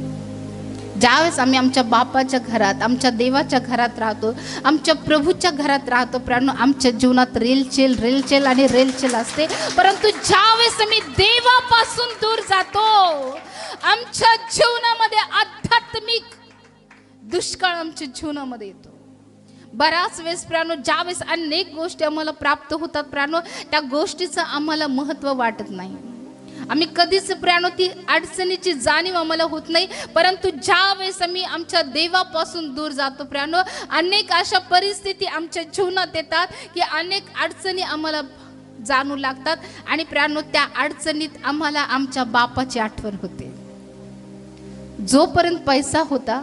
ज्यावेळेस आम्ही आमच्या बापाच्या घरात, आमच्या देवाच्या घरात राहतो, आमच्या प्रभूच्या घरात राहतो प्रियांनो, आमच्या जीवनात रेलचेल आणि रेलचेल असते. परंतु ज्यावेळेस आम्ही देवापासून दूर जातो, आमच्या जीवनामध्ये आध्यात्मिक दुष्काळ आमच्या जीवनामध्ये येतो. बराच वेळेस प्रियांनो ज्यावेळेस अनेक गोष्टी आम्हाला प्राप्त होतात प्रियांनो, त्या गोष्टीचं आम्हाला महत्त्व वाटत नाही. आम्ही कधीच प्रियांनो ती अडचणीची जाणीव आम्हाला होत नाही. परंतु ज्यावेळेस आम्ही आमच्या देवापासून दूर जातो प्रियांनो, अनेक अशा परिस्थिती आमच्या जीवनात येतात की अनेक अडचणी आम्हाला जाणू लागतात. आणि प्रियांनो त्या अडचणीत आम्हाला आमच्या बापाची आठवण होते. जोपर्यंत पैसा होता,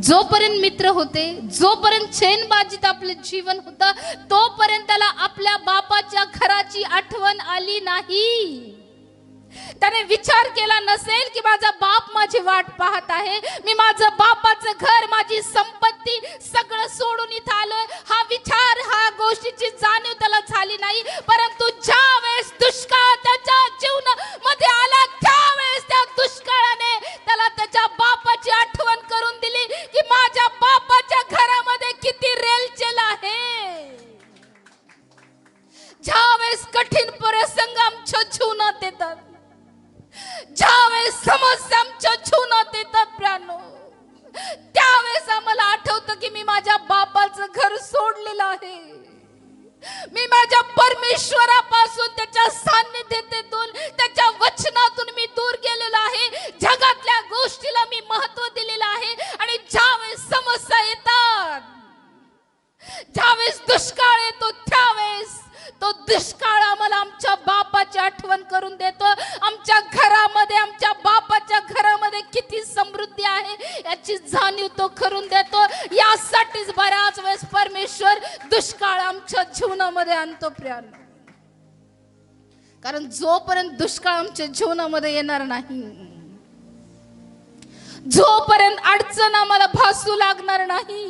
जोपर्यंत मित्र होते, जोपर्यंत चैनबाजीत आपलं जीवन होतं, तोपर्यंत त्याला आपल्या बापाच्या घराची आठवण आली नाही. त्याने विचार केला नसेल की माझा बाप माझी वाट पाहत आहे, मी माझं बापाचं घर, माझी संपत्ती सगळं सोडून इथं आलोय. हा विचार, हा गोष्टीची जाणीव त्याला झाली नाही. परंतु ज्या वेळेस दुष्काळ त्याच्या जीवनामध्ये आला, त्यावेळेस त्या दुष्काळाने त्याला त्याच्या बापाची आठवण करून दिली की माझ्या बापाच्या घरामध्ये किती रेलचेल आहे. ज्यावेळेस कठीण प्रसंग आमच्या जीवनात येतात, ज्यावेळेस समस्या आमच्या जीवनात येतात प्रियानो, त्यावेळेस आम्हाला आठवतं की मी माझ्या बापाचं घर सोडलेलं आहे. मी माझ्या परमेश्वरापासून, त्याच्या सान्निध्यातून, त्याच्या वचनातून मी दूर गेलेलो आहे. जगातल्या गोष्टीला मी महत्त्व दिलेलं आहे. आणि ज्यावेळेस समस्या येतात, ज्यावेळेस दुष्काळ येतो, त्यावेळेस तो दुष्काळ आम्हाला आमच्या बापाची आठवण करून देतो. आमच्या घरामध्ये, आमच्या बापाच्या घरामध्ये किती समृद्धी आहे याची जाणीव तो करून देतो. यासाठीच बऱ्याच वेळेस परमेश्वर दुष्काळ आमच्या जीवनामध्ये आणतो प्रियानो. कारण जोपर्यंत दुष्काळ आमच्या जीवनामध्ये येणार नाही, जोपर्यंत अडचण आम्हाला भासू लागणार नाही,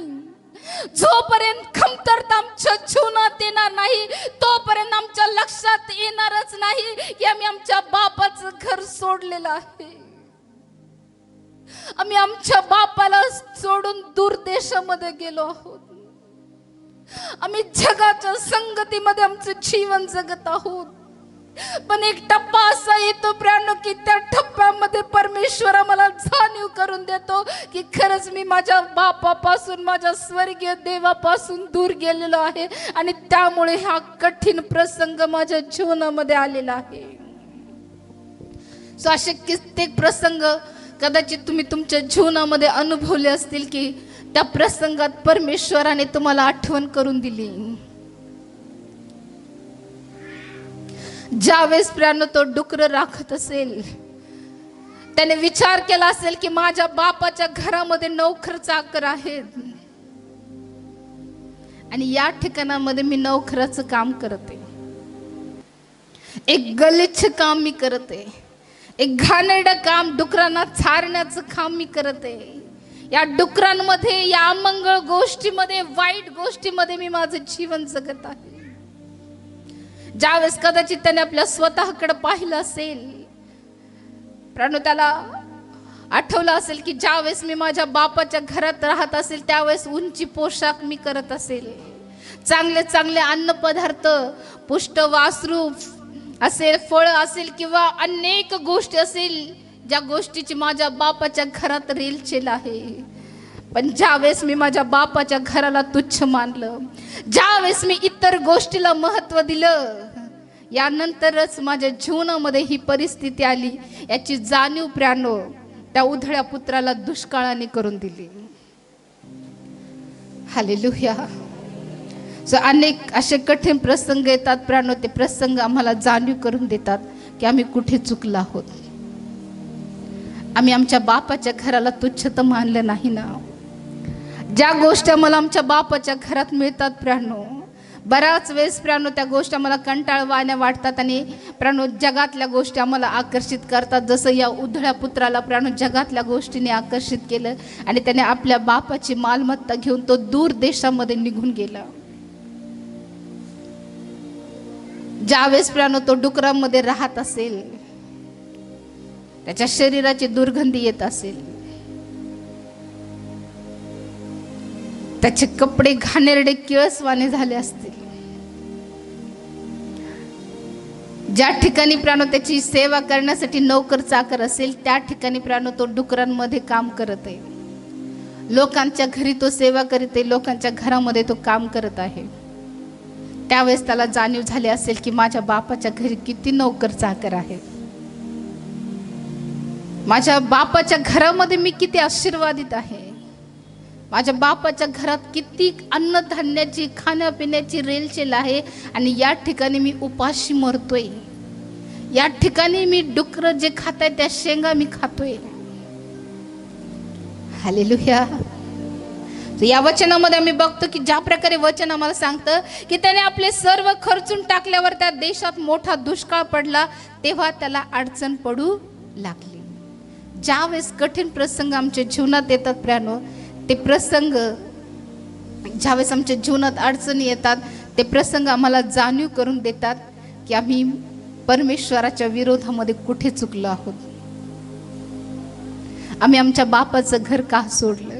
जोपर्यंत कमतरता आमच्या जीवनात येणार नाही, तोपर्यंत आमच्या लक्षात येणारच नाही की आम्ही आमच्या बापाचं घर सोडलेलं आहे. आम्ही आमच्या बापाला सोडून दूर देशामध्ये गेलो आहोत. आम्ही जगाच्या संगतीमध्ये आमचं जीवन जगत आहोत. पण एक टप्पा असा येतो प्रियानो की त्या टप्प्यामध्ये परमेश्वर आम्हाला जाणीव करून देतो की खरंच मी माझ्या बापापासून, माझ्या स्वर्गीय देवापासून दूर गेलेलो आहे. आणि त्यामुळे हा कठीण प्रसंग माझ्या जीवनामध्ये आलेला आहे. असे कित्येक प्रसंग कदाचित तुम्ही तुमच्या जीवनामध्ये अनुभवले असतील की त्या प्रसंगात परमेश्वराने तुम्हाला आठवण करून दिली. ज्यावेळेस प्रियानो तो डुकर राखत असेल, त्याने विचार केला असेल की माझ्या बापाच्या घरामध्ये नोकर चाकर आहेत आणि या ठिकाणामध्ये मी नोकराचं काम करते, एक गलिच्छ काम मी करते, एक घाणेरडं काम, डुकरांना चारण्याचं काम मी करते. या डुकरांमध्ये, या अमंगळ गोष्टीमध्ये, वाईट गोष्टीमध्ये मी माझं जीवन जगत आहे. ज्यावेळेस कदाचित त्याने आपल्या स्वतःकडे पाहिलं असेल, प्रियानो त्याला आठवलं असेल की ज्यावेळेस मी माझ्या बापाच्या घरात राहत असेल, त्यावेळेस उंची पोशाख मी करत असेल, चांगले चांगले अन्न पदार्थ, पुष्ट वासरू असेल, फळ असेल किंवा अनेक गोष्टी असेल, ज्या गोष्टीची माझ्या बापाच्या घरात रेलचेल आहे. पण ज्यावेळेस मी माझ्या बापाच्या घराला तुच्छ मानलं, ज्यावेळेस मी इतर गोष्टीला महत्त्व दिलं, यानंतरच माझ्या जीवनामध्ये ही परिस्थिती आली. याची जाणीव प्रियानो त्या उधळ्या पुत्राला दुष्काळाने करून दिली. हालेलुया. अनेक असे कठीण प्रसंग येतात प्रियानो, ते प्रसंग आम्हाला जाणीव करून देतात की आम्ही कुठे चुकलो आहोत. आम्ही आमच्या बापाच्या घराला तुच्छ तर मानलं नाही ना. ज्या गोष्टी आम्हाला आमच्या बापाच्या घरात मिळतात प्रियानो, बऱ्याच वेळेस प्रियानो त्या गोष्टी आम्हाला कंटाळवाण्या वाटतात आणि प्रियानो जगातल्या गोष्टी आम्हाला आकर्षित करतात. जसं या उधळ्या पुत्राला प्रियानो जगातल्या गोष्टीने आकर्षित केलं आणि त्याने आपल्या बापाची मालमत्ता घेऊन तो दूर देशामध्ये निघून गेला. ज्यावेळेस प्रियानो तो डुकरांमध्ये राहत असेल, त्याच्या शरीराची दुर्गंधी येत असेल, त्याचे कपडे घाणेरडे किळसवाने झाले असतील, ज्या ठिकाणी प्रियानो त्याची सेवा करण्यासाठी नोकर चाकर असेल, त्या ठिकाणी प्रियानो तो डुकरांमध्ये काम करत आहे. लोकांच्या घरी तो सेवा करीत आहे, लोकांच्या घरामध्ये तो काम करत आहे. त्यावेळेस त्याला जाणीव झाली असेल की माझ्या बापाच्या घरी किती नोकर चाकर आहेत, माझ्या बापाच्या घरामध्ये मी किती आशीर्वादित आहे, माझ्या बापाच्या घरात किती अन्नधान्याची, खाण्यापिण्याची रेलचेल आहे आणि या ठिकाणी मी उपाशी मरतोय. या ठिकाणी मी डुकर जे खाताय त्या शेंगा मी खातोय. हालेलुया. या वचनामध्ये आम्ही बघतो की ज्या प्रकारे वचन आम्हाला सांगतं की त्याने आपले सर्व खर्चून टाकल्यावर त्या देशात मोठा दुष्काळ पडला, तेव्हा त्याला अडचण पडू लागली. ज्यावेळेस कठीण प्रसंग आमच्या जीवनात येतात प्रियानो, ते प्रसंग ज्यावेळेस आमच्या जीवनात अडचणी येतात, ते प्रसंग आम्हाला जाणीव करून देतात की आम्ही परमेश्वराच्या विरोधामध्ये कुठे चुकलो आहोत. आम्ही आमच्या बापाचं घर का सोडलं.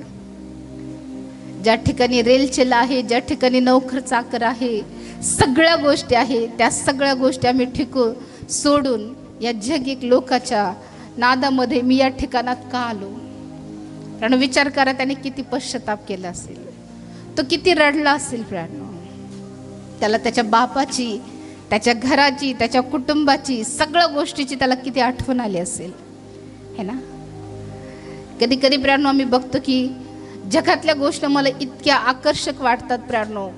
ज्या ठिकाणी रेलचेला आहे, ज्या ठिकाणी नोकर चाकर आहे, सगळ्या गोष्टी आहे, त्या सगळ्या गोष्टी आम्ही सोडून या जगिक लोकाच्या नादामध्ये मी या ठिकाणात का आलो. कारण विचार करा, त्याने किती पश्चाताप केला असेल, तो किती रडला असेल प्रियानो. त्याला त्याच्या बापाची, त्याच्या घराची, त्याच्या कुटुंबाची, सगळ्या गोष्टीची त्याला किती आठवण आली असेल, है ना. कधी कधी प्रियानो आम्ही बघतो की जगातल्या गोष्टी मला इतक्या आकर्षक वाटतात प्रियानो.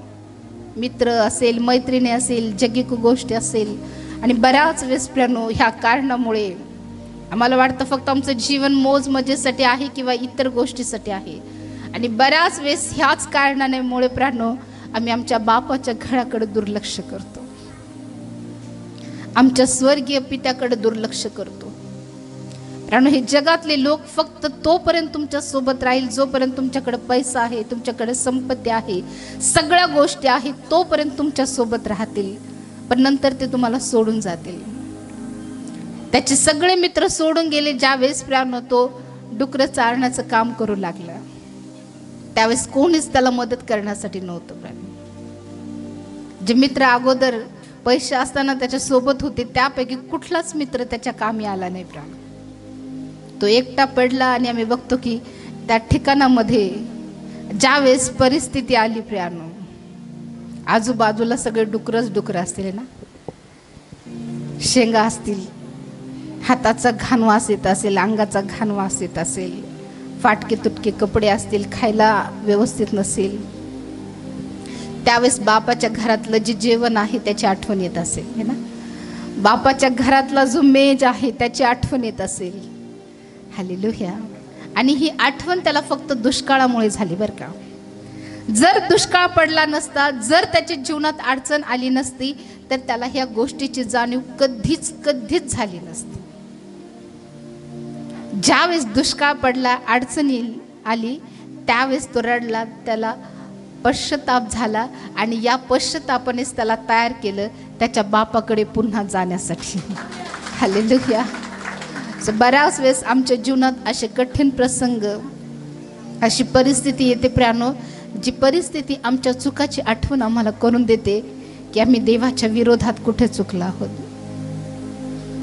मित्र असेल, मैत्रिणी असेल, जगिक गोष्टी असेल, आणि बऱ्याच वेळेस प्रियानो ह्या कारणामुळे आम्हाला वाटतं फक्त आमचं जीवन मोज मजेसाठी आहे किंवा इतर गोष्टीसाठी आहे. आणि बऱ्याच वेळेस ह्याच कारणामुळे प्रियानो आम्ही आमच्या बापाच्या घराकडे दुर्लक्ष करतो, आमच्या स्वर्गीय पित्याकडे दुर्लक्ष करतो. कारण हे जगातले लोक फक्त तोपर्यंत तुमच्या सोबत राहील जोपर्यंत तुमच्याकडे पैसा आहे, तुमच्याकडे संपत्ती आहे, सगळ्या गोष्टी आहेत, तोपर्यंत तुमच्या सोबत राहतील. पण नंतर ते तुम्हाला सोडून जातील. त्याचे सगळे मित्र सोडून गेले ज्यावेळेस प्रियानो तो डुकरं चारण्याचं काम करू लागला. त्यावेळेस कोणीच त्याला मदत करण्यासाठी नव्हतं प्रियानो. जे मित्र अगोदर पैसे असताना त्याच्या सोबत होते, त्यापैकी कुठलाच मित्र त्याच्या कामी आला नाही प्रियानो. तो एकटा पडला. आणि आम्ही बघतो की त्या ठिकाणामध्ये ज्यावेळेस परिस्थिती आली प्रियानो, आजूबाजूला सगळे डुकरं असतील ना, शेंगा असतील, हाताचा घाण वास येत असेल, अंगाचा घाण वास येत असेल, फाटके तुटके कपडे असतील, खायला व्यवस्थित नसेल, त्यावेळेस बापाच्या घरातलं जे जेवण आहे त्याची आठवण येत असेल, है ना. बापाच्या घरातला जो मेज आहे त्याची आठवण येत असेल. हालेलुया. आणि ही आठवण त्याला फक्त दुष्काळामुळे झाली बरं का. जर दुष्काळ पडला नसता, जर त्याच्या जीवनात अडचण आली नसती, तर त्याला ह्या गोष्टीची जाणीव कधीच झाली नसती. ज्यावेळेस दुष्काळ पडला, अडचणी आली, त्यावेळेस तो रडला, त्याला पश्चाताप झाला, आणि या पश्चातापानेच त्याला तयार केलं त्याच्या बापाकडे पुन्हा जाण्यासाठी. हालेलुया. बऱ्याच वेळेस आमच्या जीवनात असे कठीण प्रसंग, अशी परिस्थिती येते प्रियानो, जी परिस्थिती आमच्या चुकाची आठवण आम्हाला करून देते की आम्ही देवाच्या विरोधात कुठे चुकलो आहोत.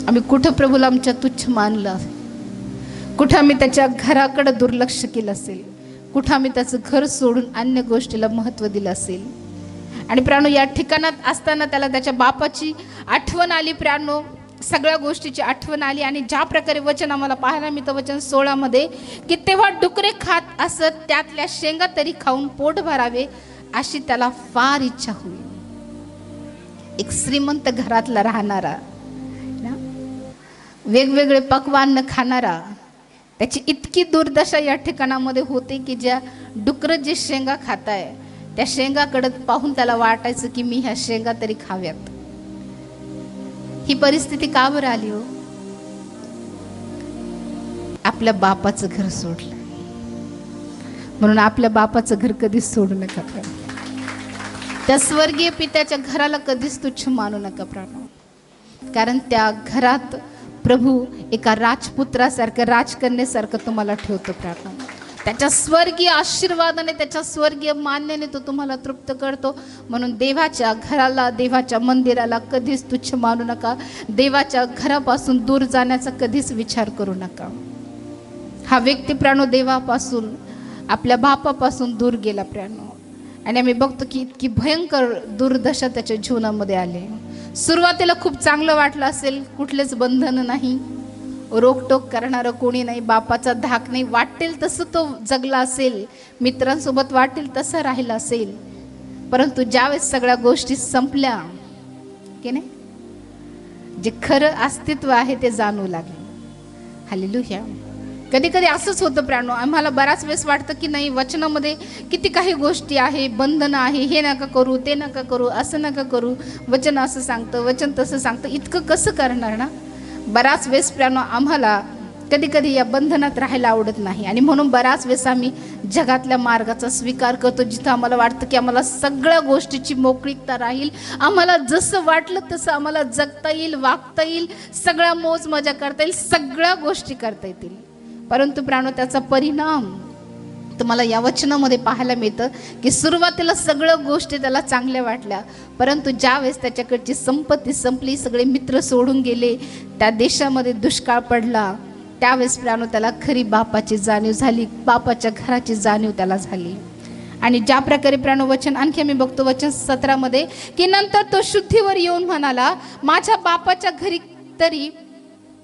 आम्ही कुठं प्रभूला आमच्या तुच्छ मानलं, कुठं आम्ही त्याच्या घराकडे दुर्लक्ष केलं असेल, कुठं आम्ही त्याचं घर सोडून अन्य गोष्टीला महत्त्व दिलं असेल. आणि प्रियानो या ठिकाणात असताना त्याला त्याच्या बापाची आठवण आली प्रियानो, सगळ्या गोष्टीची आठवण आली. आणि ज्या प्रकारे वचन आम्हाला पाहायला मिळतं वचन 16 मध्ये की तेव्हा डुकरे खात असत, त्यातल्या शेंगा तरी खाऊन पोट भरावे अशी त्याला फार इच्छा होईल. एक श्रीमंत घरातला राहणारा, वेगवेगळे पक्वान्न खाणारा, त्याची इतकी दुर्दशा या ठिकाणामध्ये होते की ज्या डुकरं जे शेंगा खाताय त्या शेंगाकडे पाहून त्याला वाटायचं की मी ह्या शेंगा तरी खाव्यात. ही परिस्थिती का बरं आली हो? आपल्या बापाचं घर सोडलं. म्हणून आपल्या बापाचं घर कधीच सोडू नका. त्या स्वर्गीय पित्याच्या घराला कधीच तुच्छ मानू नका प्राणो. कारण त्या घरात प्रभू एका राजपुत्रासारखं, राजकन्येसारखं तुम्हाला ठेवतो प्राणो. त्याच्या स्वर्गीय आशीर्वादाने, त्याच्या स्वर्गीय मान्याने तो तुम्हाला तृप्त करतो. म्हणून देवाच्या घराला, देवाच्या मंदिराला कधीच तुच्छ मानू नका. देवाच्या घरापासून दूर जाण्याचा कधीच विचार करू नका. हा व्यक्ती प्राणो देवापासून, आपल्या बापापासून दूर गेला प्राणो. आणि आम्ही बघतो की इतकी भयंकर दुर्दशा त्याच्या जीवनामध्ये आली. सुरुवातीला खूप चांगलं वाटलं असेल, कुठलेच बंधन नाही, रोकटोक करणारं कोणी नाही, बापाचा धाक नाही, वाटेल तसं तो जगला असेल, मित्रांसोबत वाटेल तसं राहिला असेल. परंतु ज्यावेळेस सगळ्या गोष्टी संपल्या की नाही, जे खरं अस्तित्व आहे ते जाणू लागले. हालेलुया. कधी कधी असंच होतं प्राणो, आम्हाला बराच वेळेस वाटतं की नाही वचनामध्ये किती काही गोष्टी आहे, बंधनं आहे, हे नका करू, ते नका करू, असं नका करू, वचन असं सांगतं, वचन तसं सांगतं, इतकं कसं करणार ना. बराच वेळेस प्राणो आम्हाला कधी कधी या बंधनात राहायला आवडत नाही आणि म्हणून बराच वेळेस आम्ही जगातल्या मार्गाचा स्वीकार करतो, जिथं आम्हाला वाटतं की आम्हाला सगळ्या गोष्टीची मोकळीकता राहील, आम्हाला जसं वाटलं तसं आम्हाला जगता येईल, वागता येईल, सगळ्या मौज मजा करता येईल, सगळ्या गोष्टी करता येतील. परंतु प्राणो त्याचा परिणाम तुम्हाला या वचनामध्ये पाहायला मिळतं की सुरुवातीला सगळ्या गोष्टी त्याला चांगल्या वाटल्या, परंतु ज्यावेळेस त्याच्याकडची संपत्ती संपली, सगळे मित्र सोडून गेले, त्या देशामध्ये दुष्काळ पडला, त्यावेळेस प्राणो त्याला खरी बापाची जाणीव झाली, बापाच्या घराची जाणीव त्याला झाली. आणि ज्या प्रकारे प्राणो वचन आणखी आम्ही बघतो वचन 17 की नंतर तो शुद्धीवर येऊन म्हणाला, माझ्या बापाच्या घरी तरी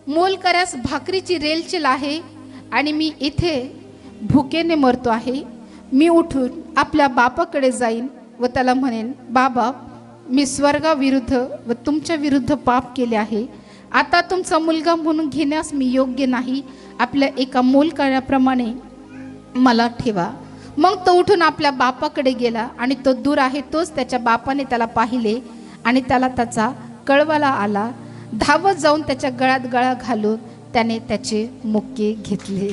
मोल करास भाकरीची रेलचेल आहे आणि मी इथे भुकेने मरतो आहे. मी उठून आपल्या बापाकडे जाईन व त्याला म्हणेन, बाबा मी स्वर्गाविरुद्ध व तुमच्या विरुद्ध पाप केले आहे, आता तुमचा मुलगा म्हणून घेण्यास मी योग्य नाही, आपल्या एका मोलकऱ्याप्रमाणे मला ठेवा. मग तो उठून आपल्या बापाकडे गेला आणि तो दूर आहे तोच त्याच्या बापाने त्याला पाहिले आणि त्याला त्याचा कळवाला आला. धावत जाऊन त्याच्या गळ्यात गळा घालून त्याने त्याचे मुक्के घेतले.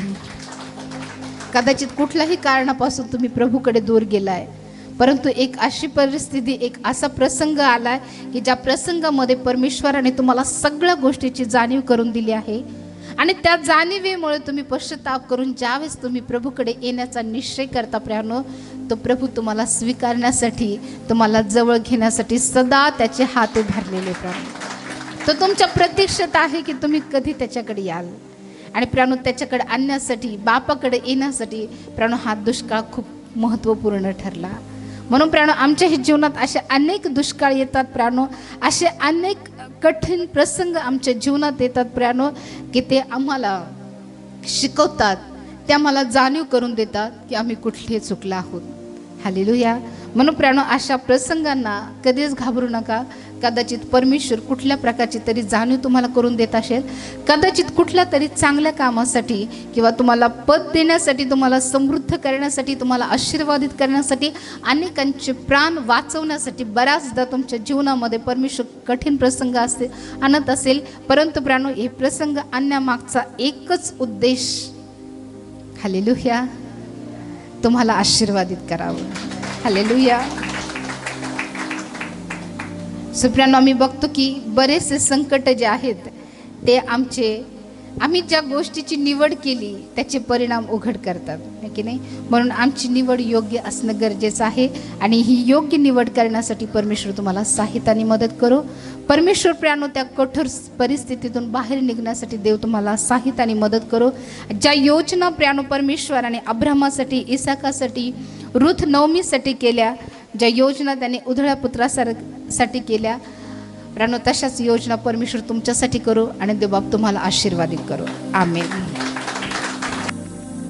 कदाचित कुठल्याही कारणापासून तुम्ही प्रभूकडे दूर गेलाय, परंतु एक अशी परिस्थिती, एक असा प्रसंग आलाय की ज्या प्रसंगामध्ये परमेश्वराने तुम्हाला सगळ्या गोष्टीची जाणीव करून दिली आहे आणि त्या जाणीवेमुळे तुम्ही पश्चाताप करून ज्यावेळेस तुम्ही प्रभूकडे येण्याचा निश्चय करता प्राणो, तो प्रभू तुम्हाला स्वीकारण्यासाठी, तुम्हाला जवळ घेण्यासाठी सदा त्याचे हात धरलेले प्राणो. तो तुमच्या प्रतीक्षेत आहे की तुम्ही कधी त्याच्याकडे याल. आणि प्राणो त्याच्याकडे आणण्यासाठी, बापाकडे येण्यासाठी प्राणो हा दुष्काळ खूप महत्त्वपूर्ण ठरला. म्हणून प्राणो आमच्या हे जीवनात असे अनेक दुष्काळ येतात प्राणो, असे अनेक कठीण प्रसंग आमच्या जीवनात येतात प्राणो, की ते आम्हाला शिकवतात, ते आम्हाला जाणीव करून देतात की आम्ही कुठले चुकला आहोत. हालेलुया. म्हणून प्राणो अशा प्रसंगांना कधीच घाबरू नका. कदाचित परमेश्वर कुठल्या प्रकारची तरी जाणीव तुम्हाला करून देत असेल, कदाचित कुठल्या तरी चांगल्या कामासाठी किंवा तुम्हाला पद देण्यासाठी, तुम्हाला समृद्ध करण्यासाठी, तुम्हाला आशीर्वादित करण्यासाठी, अनेकांचे प्राण वाचवण्यासाठी बऱ्याचदा तुमच्या जीवनामध्ये परमेश्वर कठीण प्रसंग आणत असेल. परंतु प्राणो हे प्रसंग आणण्यामागचा एकच उद्देश, हालेलुया, तुम्हाला आशीर्वादित करावं. हालेलुया. सुप्रांनो आम्ही बघतो की बरेचसे संकट जे आहेत ते आम्ही ज्या गोष्टीची निवड केली त्याचे परिणाम उघड करतात, है की नाही. म्हणून आमची निवड योग्य असणं गरजेचं आहे आणि ही योग्य निवड करण्यासाठी परमेश्वर तुम्हाला साहित्याने मदत करो. परमेश्वर प्राणो त्या कठोर परिस्थितीतून बाहेर निघण्यासाठी देव तुम्हाला साहित्याने मदत करो. ज्या योजना प्राणो परमेश्वराने अब्राहमासाठी, इसाकासाठी, रुथ नवमीसाठी केल्या, ज्या योजना त्याने उधळ्या पुत्रासाठी केल्या प्राणो, तशाच योजना परमेश्वर तुमच्यासाठी करो आणि देवबाप तुम्हाला आशीर्वादित करो. आमेन.